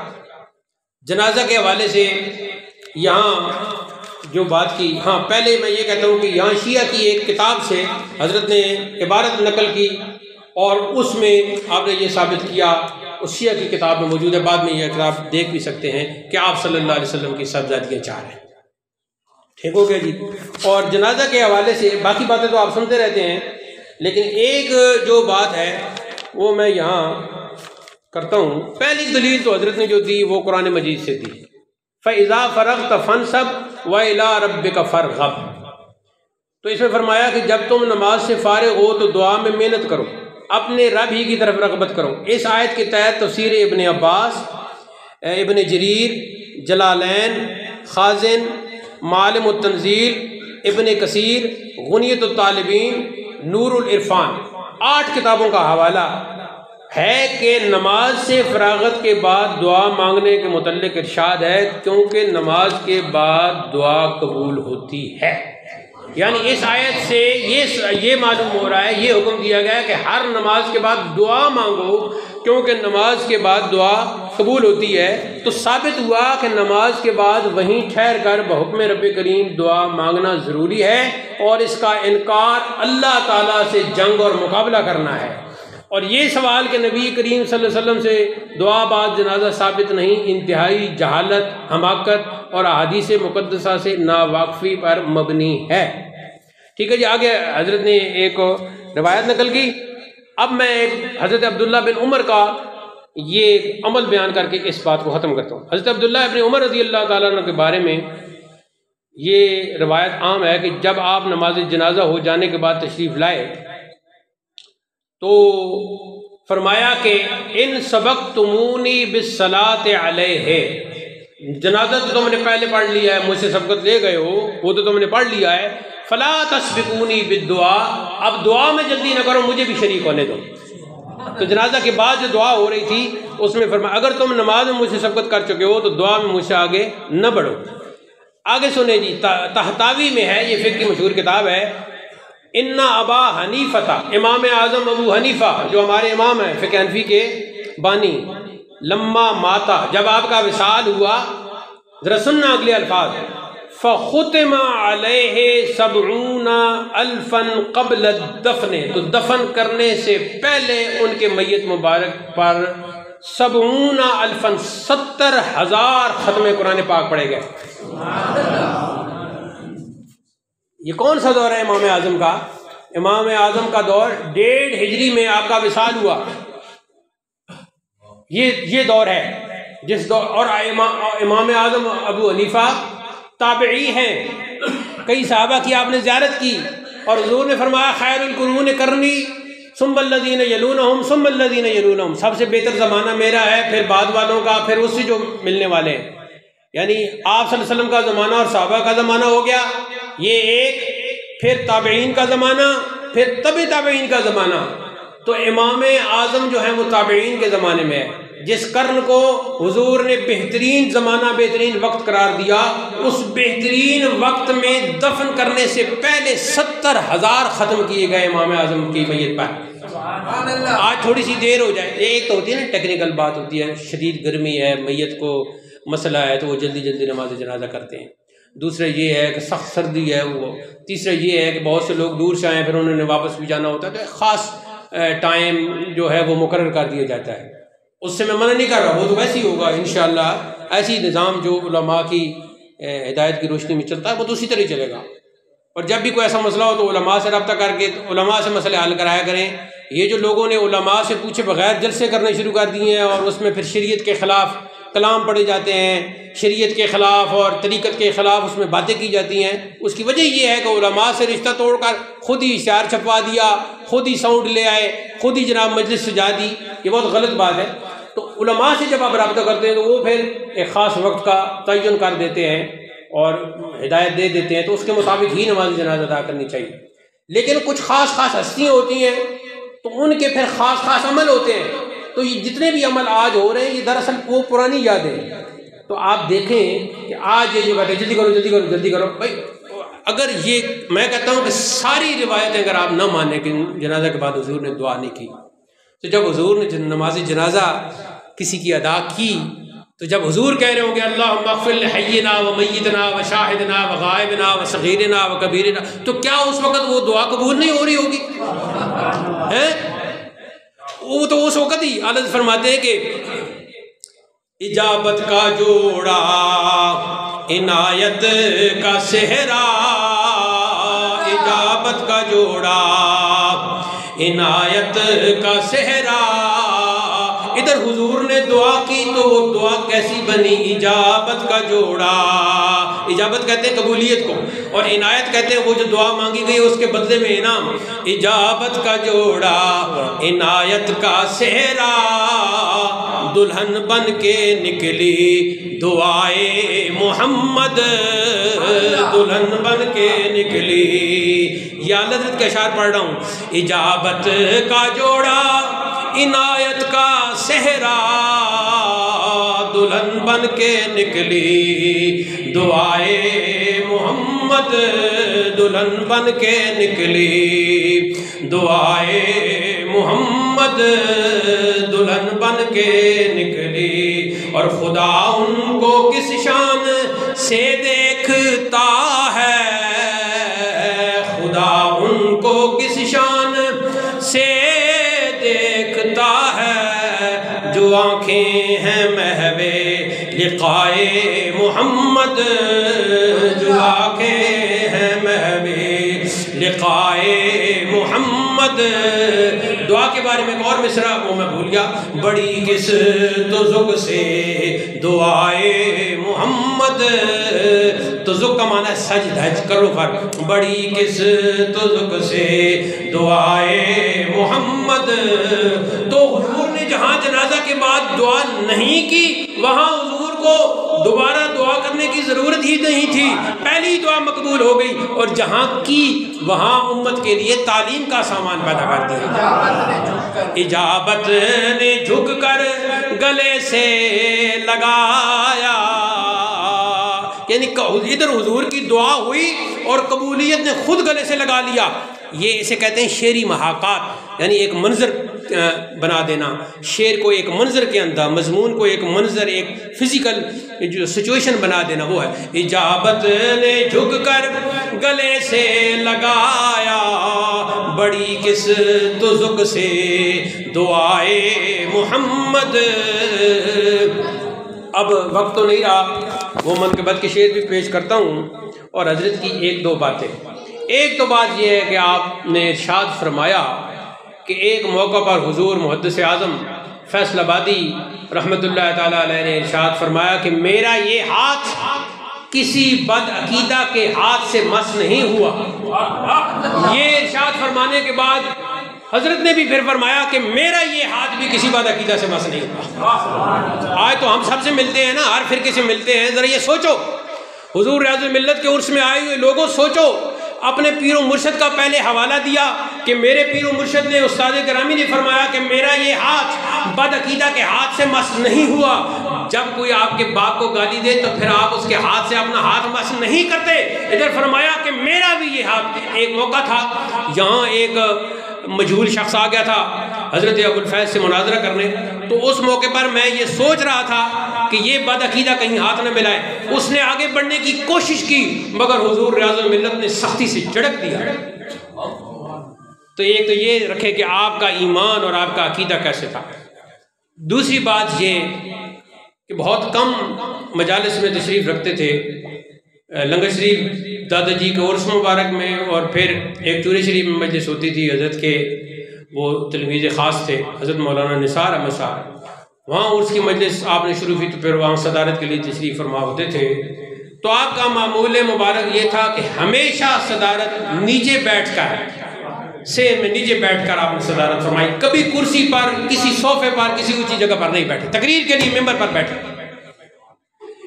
جنازہ کے حوالے سے یہاں جو بات کی، ہاں پہلے میں یہ کہتا ہوں کہ یہاں شیعہ کی ایک کتاب سے حضرت نے عبارت نقل کی اور اس میں آپ نے یہ ثابت کیا، اس شیعہ کی کتاب میں موجود ہے، بعد میں یہ کتاب دیکھ بھی سکتے ہیں، کہ آپ صلی اللہ علیہ وسلم کی صاحبزادیاں 4 ہیں. ٹھیک ہو گیا جی. اور جنازہ کے حوالے سے باقی باتیں تو آپ سنتے رہتے ہیں، لیکن ایک جو بات ہے وہ میں یہاں کرتا ہوں. پہلی دلیل تو حضرت نے جو دی وہ قرآن مجید سے دی، فَإِذَا فَرَغْتَ فَانْصَبْ وَإِلَىٰ رَبِّكَ فَارْغَب. تو اس میں فرمایا کہ جب تم نماز سے فارغ ہو تو دعا میں محنت کرو، اپنے رب ہی کی طرف رغبت کرو. اس آیت کے تحت تفسیر ابن عباس، ابن جریر، جلالین، خازن، معالم التنزیل، ابن کثیر، غنیت الطالبین، نور العرفان، 8 کتابوں کا حوالہ ہے کہ نماز سے فراغت کے بعد دعا مانگنے کے متعلق ارشاد ہے، کیونکہ نماز کے بعد دعا قبول ہوتی ہے. یعنی اس آیت سے یہ معلوم ہو رہا ہے، یہ حکم دیا گیا کہ ہر نماز کے بعد دعا مانگو، کیونکہ نماز کے بعد دعا قبول ہوتی ہے. تو ثابت ہوا کہ نماز کے بعد وہیں ٹھہر کر بحکم رب کریم دعا مانگنا ضروری ہے، اور اس کا انکار اللہ تعالیٰ سے جنگ اور مقابلہ کرنا ہے. اور یہ سوال کہ نبی کریم صلی اللہ علیہ وسلم سے دعا بعد جنازہ ثابت نہیں، انتہائی جہالت، حماقت اور احادیث مقدسہ سے ناواقفی پر مبنی ہے. ٹھیک ہے جی. آگے حضرت نے ایک روایت نقل کی. اب میں حضرت عبداللہ بن عمر کا یہ عمل بیان کر کے اس بات کو ختم کرتا ہوں. حضرت عبداللہ بن عمر رضی اللہ تعالیٰ عنہ کے بارے میں یہ روایت عام ہے کہ جب آپ نماز جنازہ ہو جانے کے بعد تشریف لائے تو فرمایا کہ ان سبقتمونی بالصلاۃ علیہ، جنازہ تو تم نے پہلے پڑھ لیا ہے، مجھ سے سبقت لے گئے ہو، وہ تو تم نے پڑھ لیا ہے. فلا تسبقونی بالدعاء، اب دعا میں جلدی نہ کرو، مجھے بھی شریک ہونے دو. تو جنازہ کے بعد جو دعا ہو رہی تھی اس میں فرمایا اگر تم نماز میں مجھ سے سبقت کر چکے ہو تو دعا میں مجھ سے آگے نہ بڑھو. آگے سنیں جی، تحتاوی میں ہے، یہ فقہ کی مشہور کتاب ہے. ان ابا حنیفہ، امام اعظم ابو حنیفہ جو ہمارے امام ہیں فقہ حنفی کے، بانی لما ماتا، جب آپ کا وصال ہوا، ذرا سننا اگلے الفاظ، فختم علیہ 70,000 قبل الدفن، تو دفن کرنے سے پہلے ان کے میت مبارک پر 70,000 70,000 ختم قرآن پاک پڑھے گئے۔ یہ کون سا دور ہے امام اعظم کا؟ امام اعظم کا دور 1.5 ہجری میں آپ کا وصال ہوا، یہ دور ہے جس دور، اور امام اعظم ابو حنیفہ تابعی ہیں، کئی صحابہ کی آپ نے زیارت کی، اور حضور نے فرمایا خیر القرون قرنی ثم الذین یلونہم ثم الذین یلونہم، سب سے بہتر زمانہ میرا ہے، پھر بعد والوں کا، پھر اس سے جو ملنے والے ہیں۔ یعنی آپ صلی اللہ علیہ وسلم کا زمانہ اور صحابہ کا زمانہ ہو گیا یہ ایک، پھر تابعین کا زمانہ، پھر تبع تابعین کا زمانہ۔ تو امام اعظم جو ہیں وہ تابعین کے زمانے میں ہے۔ جس قرن کو حضور نے بہترین زمانہ، بہترین وقت قرار دیا، اس بہترین وقت میں دفن کرنے سے پہلے 70,000 ختم کیے گئے امام اعظم کی میت پر۔ آج تھوڑی سی دیر ہو جائے، ایک تو ہوتی ہے نا ٹیکنیکل بات ہوتی ہے، شدید گرمی ہے، میت کو مسئلہ ہے تو وہ جلدی جلدی نماز جنازہ کرتے ہیں، دوسرا یہ ہے کہ سخت سردی ہے، وہ تیسرا یہ ہے کہ بہت سے لوگ دور سے آئے ہیں، پھر انہوں نے واپس بھی جانا ہوتا ہے، تو ایک خاص ٹائم جو ہے وہ مقرر کر دیا جاتا ہے۔ اس سے میں منع نہیں کر رہا، وہ تو ویسے ہی ہوگا انشاءاللہ، ایسی نظام جو علماء کی ہدایت کی روشنی میں چلتا ہے وہ تو اسی طرح چلے گا۔ اور جب بھی کوئی ایسا مسئلہ ہو تو علماء سے رابطہ کر کے علماء سے مسئلے حل کرایا کریں۔ یہ جو لوگوں نے علماء سے پوچھے بغیر جلسے کرنے شروع کر دیے ہیں، اور اس میں پھر شریعت کے خلاف کلام پڑھے جاتے ہیں، شریعت کے خلاف اور طریقت کے خلاف اس میں باتیں کی جاتی ہیں، اس کی وجہ یہ ہے کہ علماء سے رشتہ توڑ کر خود ہی اشتہار چھپوا دیا، خود ہی ساؤنڈ لے آئے، خود ہی جناب مجلس سجا دی، یہ بہت غلط بات ہے۔ تو علماء سے جب آپ رابطہ کرتے ہیں تو وہ پھر ایک خاص وقت کا تعین کر دیتے ہیں اور ہدایت دے دیتے ہیں، تو اس کے مطابق ہی نماز جنازہ ادا کرنی چاہیے۔ لیکن کچھ خاص ہستیاں ہوتی ہیں تو ان کے پھر خاص عمل ہوتے ہیں، تو یہ جتنے بھی عمل آج ہو رہے ہیں یہ دراصل وہ پرانی یادیں۔ تو آپ دیکھیں کہ آج یہ جو کہتے ہیں جلدی کرو جلدی کرو جلدی کرو، بھائی اگر یہ میں کہتا ہوں کہ ساری روایتیں اگر آپ نہ مانیں کہ جنازہ کے بعد حضور نے دعا نہیں کی، تو جب حضور نے نماز جنازہ کسی کی ادا کی، تو جب حضور کہہ رہے ہوں گے اللہم اغفر لحینا و میتنا و شاہدنا و غائبنا و صغیرنا و کبیرنا، تو کیا اس وقت وہ دعا قبول نہیں ہو رہی ہوگی؟ وہ تو اس وقت ہی اللہ فرماتے ہیں کہ اجابت کا جوڑا عنایت کا صحرا، اجابت کا جوڑا عنایت کا صحرا۔ ادھر حضور نے دعا کی تو وہ دعا کیسی بنی؟ اجابت کا جوڑا، اجابت کہتے ہیں قبولیت کو، اور عنایت کہتے ہیں وہ جو دعا مانگی گئی اس کے بدلے میں انعام۔ اجابت کا جوڑا عنایت کا صحرا، دلہن بن کے نکلی دعائے محمد، دلہن بن کے نکلی۔ یا لذت کا اشعار پڑھ رہا ہوں، اجابت کا جوڑا عنایت کا صحرا، دلہن بن کے نکلی دعائے محمد، دلہن بن کے نکلی دعائے محمد، دلہن بن کے نکلی۔ اور خدا ان کو کس شان سے دیکھتا ہے، خدا ان کو کس شان سے دیکھتا ہے، جو آنکھیں ہیں محوے لقائے محمد، جو آنکھیں ہیں محوے لقائے محمد۔ دعا کے بارے میں ایک اور مصرع وہ میں بھول گیا، بڑی کس تزک سے دعائے محمد، تزک کا معنی ہے سج دھج کرو فرق، بڑی کس تزک سے دعائے محمد۔ تو حضور نے جہاں جنازہ کے بعد دعا نہیں کی وہاں حضور کو دوبارہ دعا کرنے کی ضرورت ہی نہیں تھی، پہلی دعا مقبول ہو گئی، اور جہاں کی وہاں امت کے لیے تعلیم کا سامان پیدا کر دیا۔ اجابت نے جھک کر گلے سے لگایا، یعنی ادھر حضور کی دعا ہوئی اور قبولیت نے خود گلے سے لگا لیا۔ یہ اسے کہتے ہیں شعری محاکات، یعنی ایک منظر بنا دینا، شعر کو ایک منظر کے اندر، مضمون کو ایک منظر، ایک فزیکل جو سچویشن بنا دینا، وہ ہے اجابت نے جھک کر گلے سے لگایا، بڑی کس تزک سے دعائے محمد۔ اب وقت تو نہیں رہا، وہ منقبت کے شعر بھی پیش کرتا ہوں اور حضرت کی ایک دو باتیں۔ ایک تو بات یہ ہے کہ آپ نے ارشاد فرمایا کہ ایک موقع پر حضور محدث اعظم فیصل آبادی رحمۃ اللہ تعالیٰ علیہ نے ارشاد فرمایا کہ میرا یہ ہاتھ کسی بد عقیدہ کے ہاتھ سے مس نہیں ہوا۔ یہ ارشاد فرمانے کے بعد حضرت نے بھی پھر فرمایا کہ میرا یہ ہاتھ بھی کسی بد عقیدہ سے مس نہیں ہوا۔ آج تو ہم سب سے ملتے ہیں نا، ہر فرقے سے ملتے ہیں، ذرا یہ سوچو، حضور ریاض الملت کے عرس میں آئے ہوئے لوگوں سوچو، اپنے پیر و مرشد کا پہلے حوالہ دیا کہ میرے پیر و مرشد نے، استاد گرامی نے فرمایا کہ میرا یہ ہاتھ بد عقیدہ کے ہاتھ سے مس نہیں ہوا۔ جب کوئی آپ کے باپ کو گالی دے تو پھر آپ اس کے ہاتھ سے اپنا ہاتھ مس نہیں کرتے۔ ادھر فرمایا کہ میرا بھی یہ ہاتھ۔ ایک موقع تھا یہاں ایک مجہول شخص آ گیا تھا حضرت ابوالفیض سے مناظرہ کرنے، تو اس موقع پر میں یہ سوچ رہا تھا کہ یہ بد عقیدہ کہیں ہاتھ نہ ملائے۔ اس نے آگے بڑھنے کی کوشش کی مگر حضور ریاض الملت نے سختی سے جھڑک دیا۔ تو ایک تو یہ رکھے کہ آپ کا ایمان اور آپ کا عقیدہ کیسے تھا۔ دوسری بات یہ کہ بہت کم مجالس میں تشریف رکھتے تھے، لنگر شریف دادا جی کے عرس مبارک میں، اور پھر ایک چوری شریف میں مجلس ہوتی تھی، حضرت کے وہ تلمیذ خاص تھے حضرت مولانا نثار احمد صاحب، وہاں عرس کی مجلس آپ نے شروع کی تو پھر وہاں صدارت کے لیے تشریف فرما ہوتے تھے۔ تو آپ کا معمول مبارک یہ تھا کہ ہمیشہ صدارت نیچے بیٹھ کر، سیر میں نیچے بیٹھ کر آپ نے صدارت فرمائی، کبھی کرسی پر، کسی صوفے پر، کسی اونچی جگہ پر نہیں بیٹھے، تقریر کے لیے ممبر پر بیٹھے۔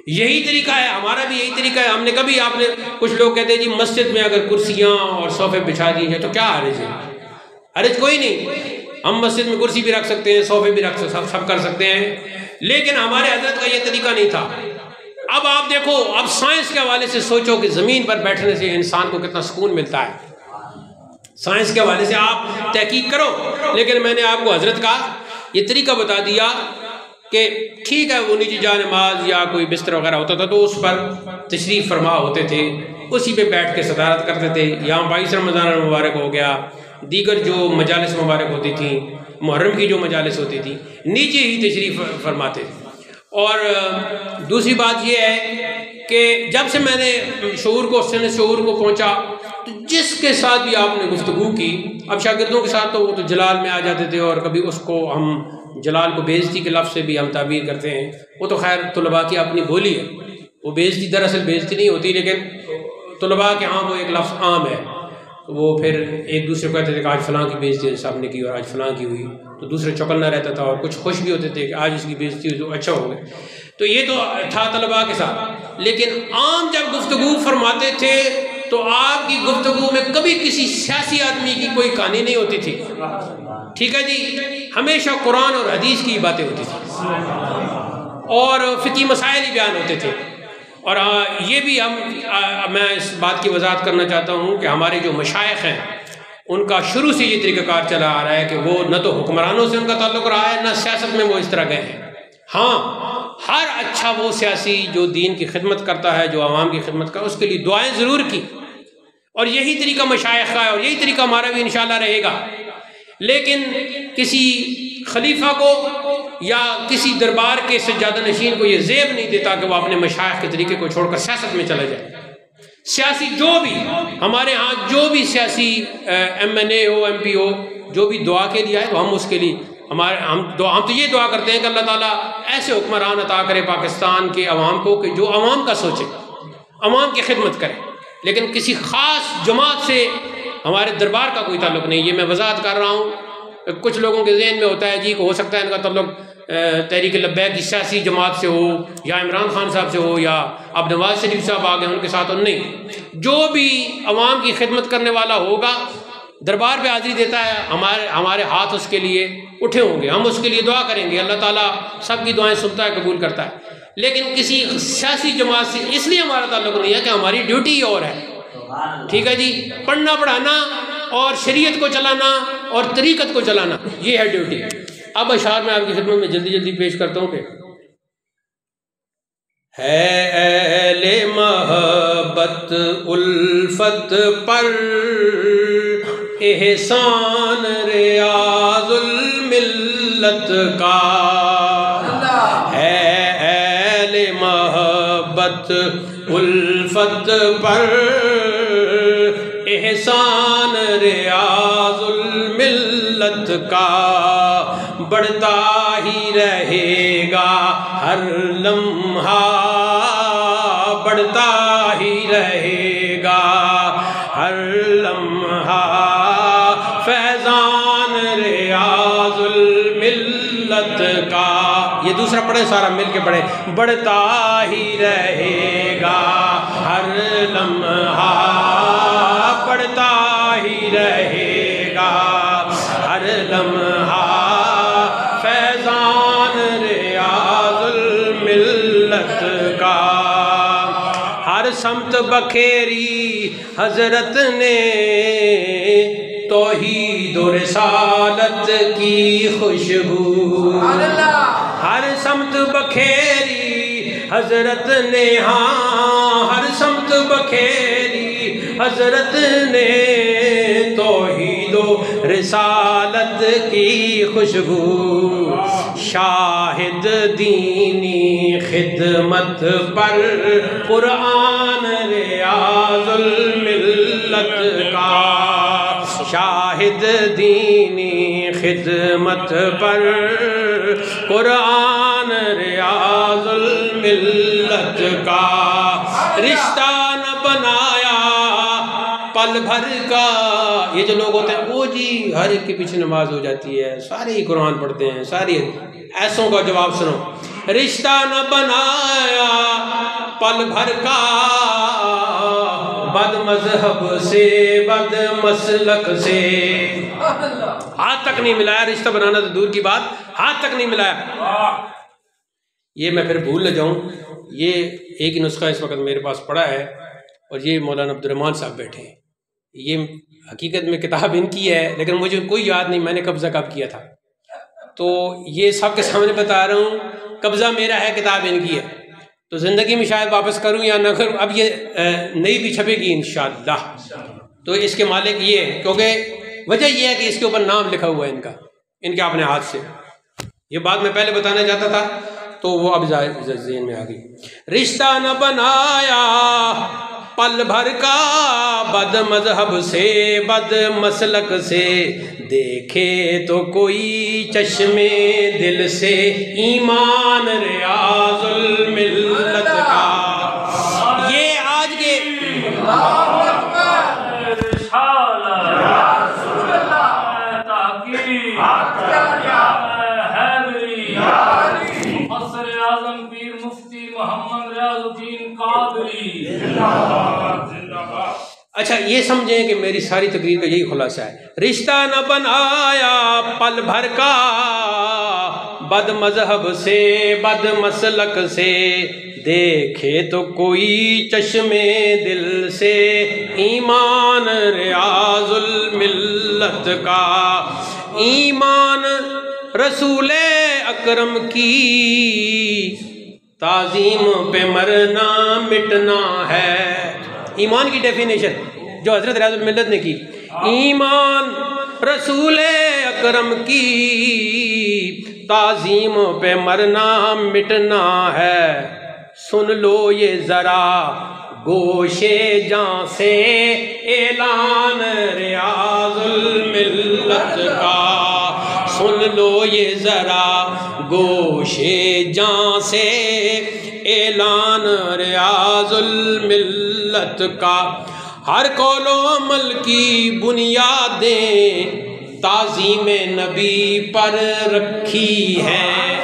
یہی طریقہ ہے ہمارا بھی، یہی طریقہ ہے۔ ہم نے کبھی، آپ نے کچھ لوگ کہتے ہیں جی مسجد میں اگر کرسیاں اور صوفے بچھا دی ہیں تو کیا حرج ہے؟ حرج کوئی نہیں، ہم مسجد میں کرسی بھی رکھ سکتے ہیں، صوفے بھی رکھ سکتے، سب کر سکتے ہیں، لیکن ہمارے حضرت کا یہ طریقہ نہیں تھا۔ اب آپ دیکھو، اب سائنس کے حوالے سے سوچو کہ زمین پر بیٹھنے سے انسان کو کتنا سکون ملتا ہے، سائنس کے حوالے سے آپ تحقیق کرو۔ لیکن میں نے آپ کو حضرت کا یہ طریقہ بتا دیا کہ ٹھیک ہے وہ نیچے جا نماز یا کوئی بستر وغیرہ ہوتا تھا تو اس پر تشریف فرما ہوتے تھے، اسی پہ بیٹھ کے صدارت کرتے تھے۔ یہاں 22 رمضان المبارک ہو گیا، دیگر جو مجالس مبارک ہوتی تھیں، محرم کی جو مجالس ہوتی تھی، نیچے ہی تشریف فرماتے تھے۔ اور دوسری بات یہ ہے کہ جب سے میں نے شعور کو، سن شعور کو پہنچا، تو جس کے ساتھ بھی آپ نے گفتگو کی، اب شاگردوں کے ساتھ تو وہ تو جلال میں آ جاتے تھے، اور کبھی اس کو ہم جلال کو بےعزتی کے لفظ سے بھی ہم تعبیر کرتے ہیں، وہ تو خیر طلباء کی اپنی بولی ہے، وہ بےعزتی دراصل بےعزتی نہیں ہوتی، لیکن طلباء کے ہاں وہ ایک لفظ عام ہے، وہ پھر ایک دوسرے کو کہتے تھے کہ آج فلاں کی بےعزتی صاحب نے کی اور آج فلاں کی ہوئی، تو دوسرے چوکنا رہتا تھا، اور کچھ خوش بھی ہوتے تھے کہ آج اس کی بےعزتی ہوئی تو اچھا ہو گئے۔ تو یہ تو تھا طلباء کے ساتھ، لیکن عام جب گفتگو فرماتے تھے تو آپ کی گفتگو میں کبھی کسی سیاسی آدمی کی کوئی کہانی نہیں ہوتی تھی، ٹھیک ہے جی، ہمیشہ قرآن اور حدیث کی باتیں ہوتی تھی اور فقہی مسائل ہی بیان ہوتے تھے۔ اور یہ بھی میں اس بات کی وضاحت کرنا چاہتا ہوں کہ ہمارے جو مشائخ ہیں ان کا شروع سے یہ طریقہ کار چلا آ رہا ہے کہ وہ نہ تو حکمرانوں سے ان کا تعلق رہا ہے، نہ سیاست میں وہ اس طرح گئے ہیں۔ ہاں، ہر اچھا وہ سیاسی جو دین کی خدمت کرتا ہے، جو عوام کی خدمت کرتا ہے، اس کے لیے دعائیں ضرور کی، اور یہی طریقہ مشائخ کا ہے، اور یہی طریقہ ہمارا بھی انشاءاللہ رہے گا۔ لیکن کسی خلیفہ کو یا کسی دربار کے سجادہ نشین کو یہ زیب نہیں دیتا کہ وہ اپنے مشائخ کے طریقے کو چھوڑ کر سیاست میں چلا جائے۔ سیاسی جو بھی ہمارے ہاں جو بھی سیاسی ایم این اے ہو، ایم پی ہو، جو بھی دعا کے لیے آئے تو ہم اس کے لیے ہم تو یہ دعا کرتے ہیں کہ اللہ تعالیٰ ایسے حکمران عطا کرے پاکستان کے عوام کو کہ جو عوام کا سوچے، عوام کی خدمت کرے، لیکن کسی خاص جماعت سے ہمارے دربار کا کوئی تعلق نہیں۔ یہ میں وضاحت کر رہا ہوں، کچھ لوگوں کے ذہن میں ہوتا ہے جی کہ ہو سکتا ہے ان کا تعلق تحریک لبیک کی سیاسی جماعت سے ہو، یا عمران خان صاحب سے ہو، یا اب نواز شریف صاحب آ گئے ان کے ساتھ، نہیں، جو بھی عوام کی خدمت کرنے والا ہوگا، دربار پہ حاضری دیتا ہے، ہمارے ہاتھ اس کے لیے اٹھے ہوں گے، ہم اس کے لیے دعا کریں گے، اللہ تعالیٰ سب کی دعائیں سنتا ہے، قبول کرتا ہے۔ لیکن کسی سیاسی جماعت سے اس لیے ہمارا تعلق نہیں ہے کہ ہماری ڈیوٹی اور ہے، ٹھیک ہے جی، پڑھنا پڑھانا اور شریعت کو چلانا اور طریقت کو چلانا، یہ ہے ڈیوٹی۔ اب اشعار میں آپ کی خدمت میں جلدی جلدی پیش کرتا ہوں کہ ہے اہل محبت الفت پر احسان ریاض الملت کا، ہے اہل محبت الفت پر احسان ریاض الملت کا، بڑھتا ہی رہے گا ہر لمحہ، بڑھتا ہی رہے گا ہر لمحہ، فیضان ریاض الملت کا۔ یہ دوسرا پڑھے، سارا مل کے پڑھے، بڑھتا ہی رہے گا ہر لمحہ، بڑھتا ہی رہے گا ہر لمحہ، فیضان ریاض الملت کا۔ ہر سمت بکھیری حضرت نے توحید و رسالت کی خوشبو، ہر سمت بکھیری حضرت نے، ہاں ہر سمت بکھیری حضرت نے توحید و رسالت کی خوشبو، شاہد دینی خدمت پر قرآن ریاض الملت کا، شاہد دینی خدمت پر قرآن ریاض الملت کا، رشتہ نہ بنایا پل بھر کا۔ یہ جو لوگ ہوتے ہیں وہ جی ہر ایک کے پیچھے نماز ہو جاتی ہے، سارے ہی قرآن پڑھتے ہیں، ساری ایسوں کا جواب سنو، رشتہ نہ بنایا پل بھر کا، بد مذہب سے بد مسلک سے، ہاتھ تک نہیں ملایا، رشتہ بنانا تو دور کی بات، ہاتھ تک نہیں ملایا۔ یہ میں پھر بھول نہ جاؤں، یہ ایک ہی نسخہ اس وقت میرے پاس پڑا ہے، اور یہ مولانا عبدالرحمان صاحب بیٹھے ہیں، یہ حقیقت میں کتاب ان کی ہے لیکن مجھے کوئی یاد نہیں میں نے قبضہ کب کیا تھا، تو یہ سب کے سامنے بتا رہا ہوں، قبضہ میرا ہے، کتاب ان کی ہے، تو زندگی میں شاید واپس کروں یا نہ کروں، اب یہ نئی بھی چھپے گی انشاءاللہ۔ تو اس کے مالک یہ، کیونکہ وجہ یہ ہے کہ اس کے اوپر نام لکھا ہوا ہے ان کا، ان کے اپنے ہاتھ سے، یہ بات میں پہلے بتانا چاہتا تھا تو وہ اب ذہن میں آ گئی۔ رشتہ نہ بنایا پل بھر کا، بد مذہب سے بد مسلک سے، دیکھے تو کوئی چشمے دل سے، ایمان ریاض الملت کا۔ یہ آج کے اچھا یہ سمجھیں کہ میری ساری تقریر کا یہی خلاصہ ہے، رشتہ نہ بنایا پل بھر کا، بد مذہب سے بد مسلک سے، دیکھے تو کوئی چشمے دل سے، ایمان ریاض الملت کا۔ ایمان رسول اکرم کی تعظیم پہ مرنا مٹنا ہے، ایمان کی ڈیفینیشن جو حضرت ریاض الملت نے کی، ایمان رسول اکرم کی تعظیم پہ مرنا مٹنا ہے، سن لو یہ ذرا گوشے جاں سے اعلان ریاض الملت کا، سن لو یہ ذرا گوشے جاں سے اعلان ریاض الملت کا۔ ہر قول و عمل کی بنیادیں تعظیم نبی پر رکھی ہیں،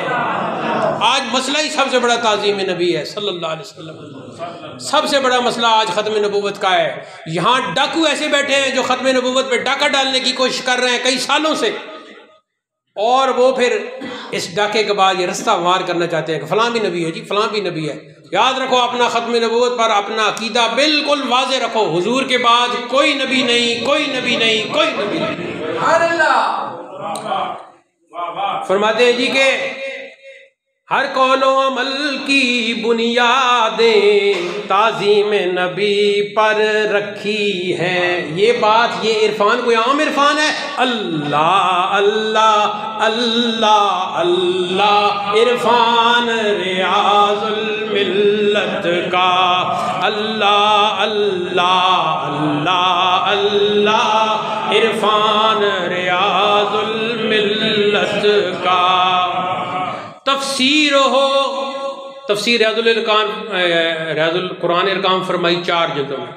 آج مسئلہ ہی سب سے بڑا تعظیم نبی ہے صلی اللہ علیہ وسلم، سب سے بڑا مسئلہ آج ختم نبوت کا ہے۔ یہاں ڈاکو ایسے بیٹھے ہیں جو ختم نبوت پہ ڈاکہ ڈالنے کی کوشش کر رہے ہیں کئی سالوں سے، اور وہ پھر اس ڈاکے کے بعد یہ رستہ مار کرنا چاہتے ہیں کہ فلاں بھی نبی ہے جی، فلاں بھی نبی ہے۔ یاد رکھو اپنا ختم نبوت پر اپنا عقیدہ بالکل واضح رکھو، حضور کے بعد کوئی نبی نہیں، کوئی نبی نہیں، کوئی نبی نہیں۔ فرماتے ہیں جی کہ ہر قول و عمل کی بنیادیں تعظیم نبی پر رکھی ہے. یہ بات، یہ عرفان کوئی عام عرفان ہے؟ اللہ اللہ اللہ اللہ عرفان ریاض الملت کا. اللہ اللہ اللہ اللہ عرفان ریاض الملت کا. تفسیر ہو، تفسیر ریاض القرآن ارکان فرمائی 4 جلدوں میں.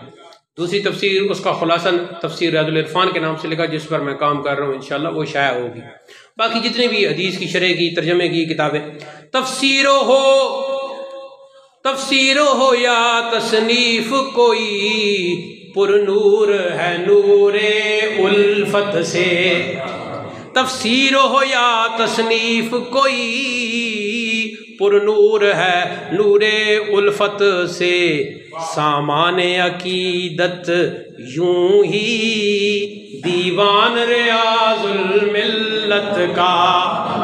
دوسری تفسیر اس کا خلاصہ تفسیر ریاض العرفان کے نام سے لکھا، جس پر میں کام کر رہا ہوں، انشاءاللہ وہ شائع ہوگی. باقی جتنے بھی حدیث کی شرح کی، ترجمے کی کتابیں، تفسیر ہو یا تصنیف کوئی پر نور ہے نور الفت سے. تفسیر ہو یا تصنیف کوئی پر نور ہے نور الفت سے. سامان عقیدت یوں ہی دیوان ریاض الملت کا.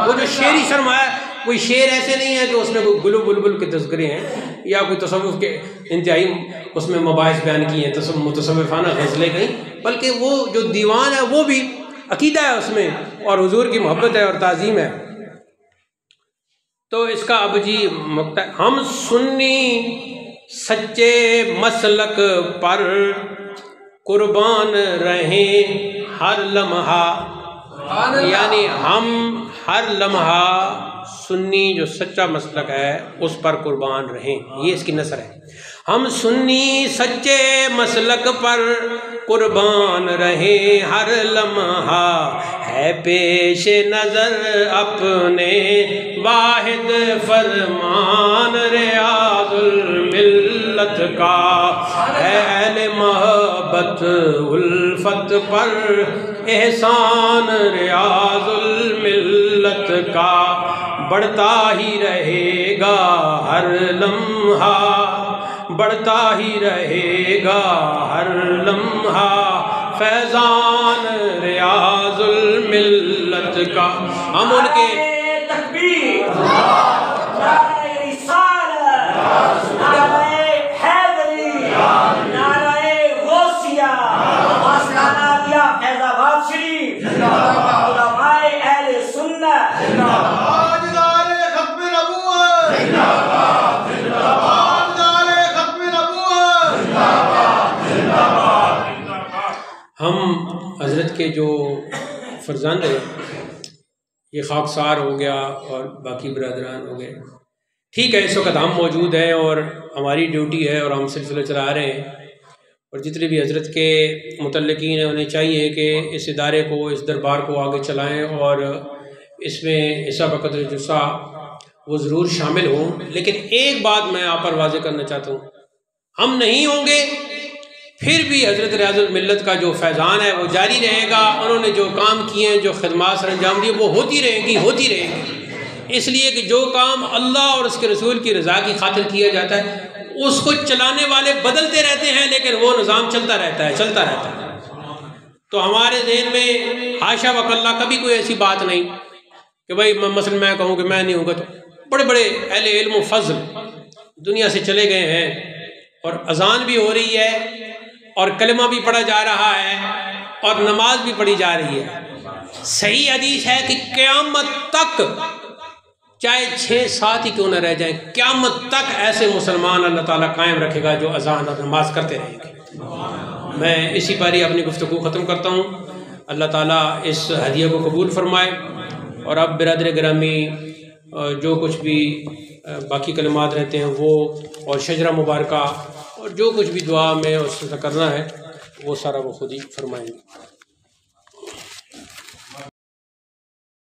وہ جو شعری سرمایہ، کوئی شعر ایسے نہیں ہے جو اس میں کوئی گلو بلبل کے تذکرے ہیں یا کوئی تصوف کے انتہائی اس میں مباحث بیان کیے ہیں، متصوفانہ غزلیں کہیں، بلکہ وہ جو دیوان ہے وہ بھی عقیدہ ہے اس میں، اور حضور کی محبت ہے اور تعظیم ہے. تو اس کا اب جی ہم سنی سچے مسلک پر قربان رہیں ہر لمحہ. یعنی ہم ہر لمحہ سنی جو سچا مسلک ہے اس پر قربان رہیں، یہ اس کی نثر ہے. ہم سنی سچے مسلک پر قربان رہیں ہر لمحہ، ہے پیش نظر اپنے واحد فرمان ریاض الملت کا. ہے اہل محبت الفت پر احسان ریاض الملت کا. بڑھتا ہی رہے گا ہر لمحہ، بڑھتا ہی رہے گا ہر لمحہ فیضان ریاض الملت کا. ہم ان کے تکبیر، نعرہ رسالت، نعرہ حیدری، نعرہ غوثیہ، آستانہ دیا فیض آباد شریف، علماء اہل سنت، ہم حضرت کے جو فرزند ہیں یہ خاکسار ہو گیا اور باقی برادران ہو گئے. ٹھیک ہے، اس وقت ہم موجود ہیں اور ہماری ڈیوٹی ہے اور ہم سلسلہ چلا رہے ہیں، اور جتنے بھی حضرت کے متعلقین ہیں انہیں چاہیے کہ اس ادارے کو، اس دربار کو آگے چلائیں اور اس میں حصہ بقدر جسا وہ ضرور شامل ہوں. لیکن ایک بات میں آپ پر واضح کرنا چاہتا ہوں، ہم نہیں ہوں گے پھر بھی حضرت ریاض الملت کا جو فیضان ہے وہ جاری رہے گا. انہوں نے جو کام کیے ہیں، جو خدمات سر انجام دیے، وہ ہوتی رہیں گی. اس لیے کہ جو کام اللہ اور اس کے رسول کی رضا کی خاطر کیا جاتا ہے اس کو چلانے والے بدلتے رہتے ہیں، لیکن وہ نظام چلتا رہتا ہے. تو ہمارے ذہن میں حاشا وکلا کبھی کوئی ایسی بات نہیں کہ بھائی مثلا میں کہوں کہ میں نہیں ہوں گا. تو بڑے بڑے اہل علم و فضل دنیا سے چلے گئے ہیں، اور اذان بھی ہو رہی ہے اور کلمہ بھی پڑھا جا رہا ہے اور نماز بھی پڑھی جا رہی ہے. صحیح حدیث ہے کہ قیامت تک چاہے 6-7 ہی کیوں نہ رہ جائیں، قیامت تک ایسے مسلمان اللہ تعالیٰ قائم رکھے گا جو اذان اور نماز کرتے رہیں گے. میں اسی پر ہی اپنی گفتگو ختم کرتا ہوں. اللہ تعالیٰ اس ہدیہ کو قبول فرمائے. اور اب برادر گرامی جو کچھ بھی باقی کلمات رہتے ہیں وہ، اور شجرہ مبارکہ اور جو کچھ بھی دعا میں اس سے کرنا ہے وہ سارا وہ خود ہی فرمائیں گے.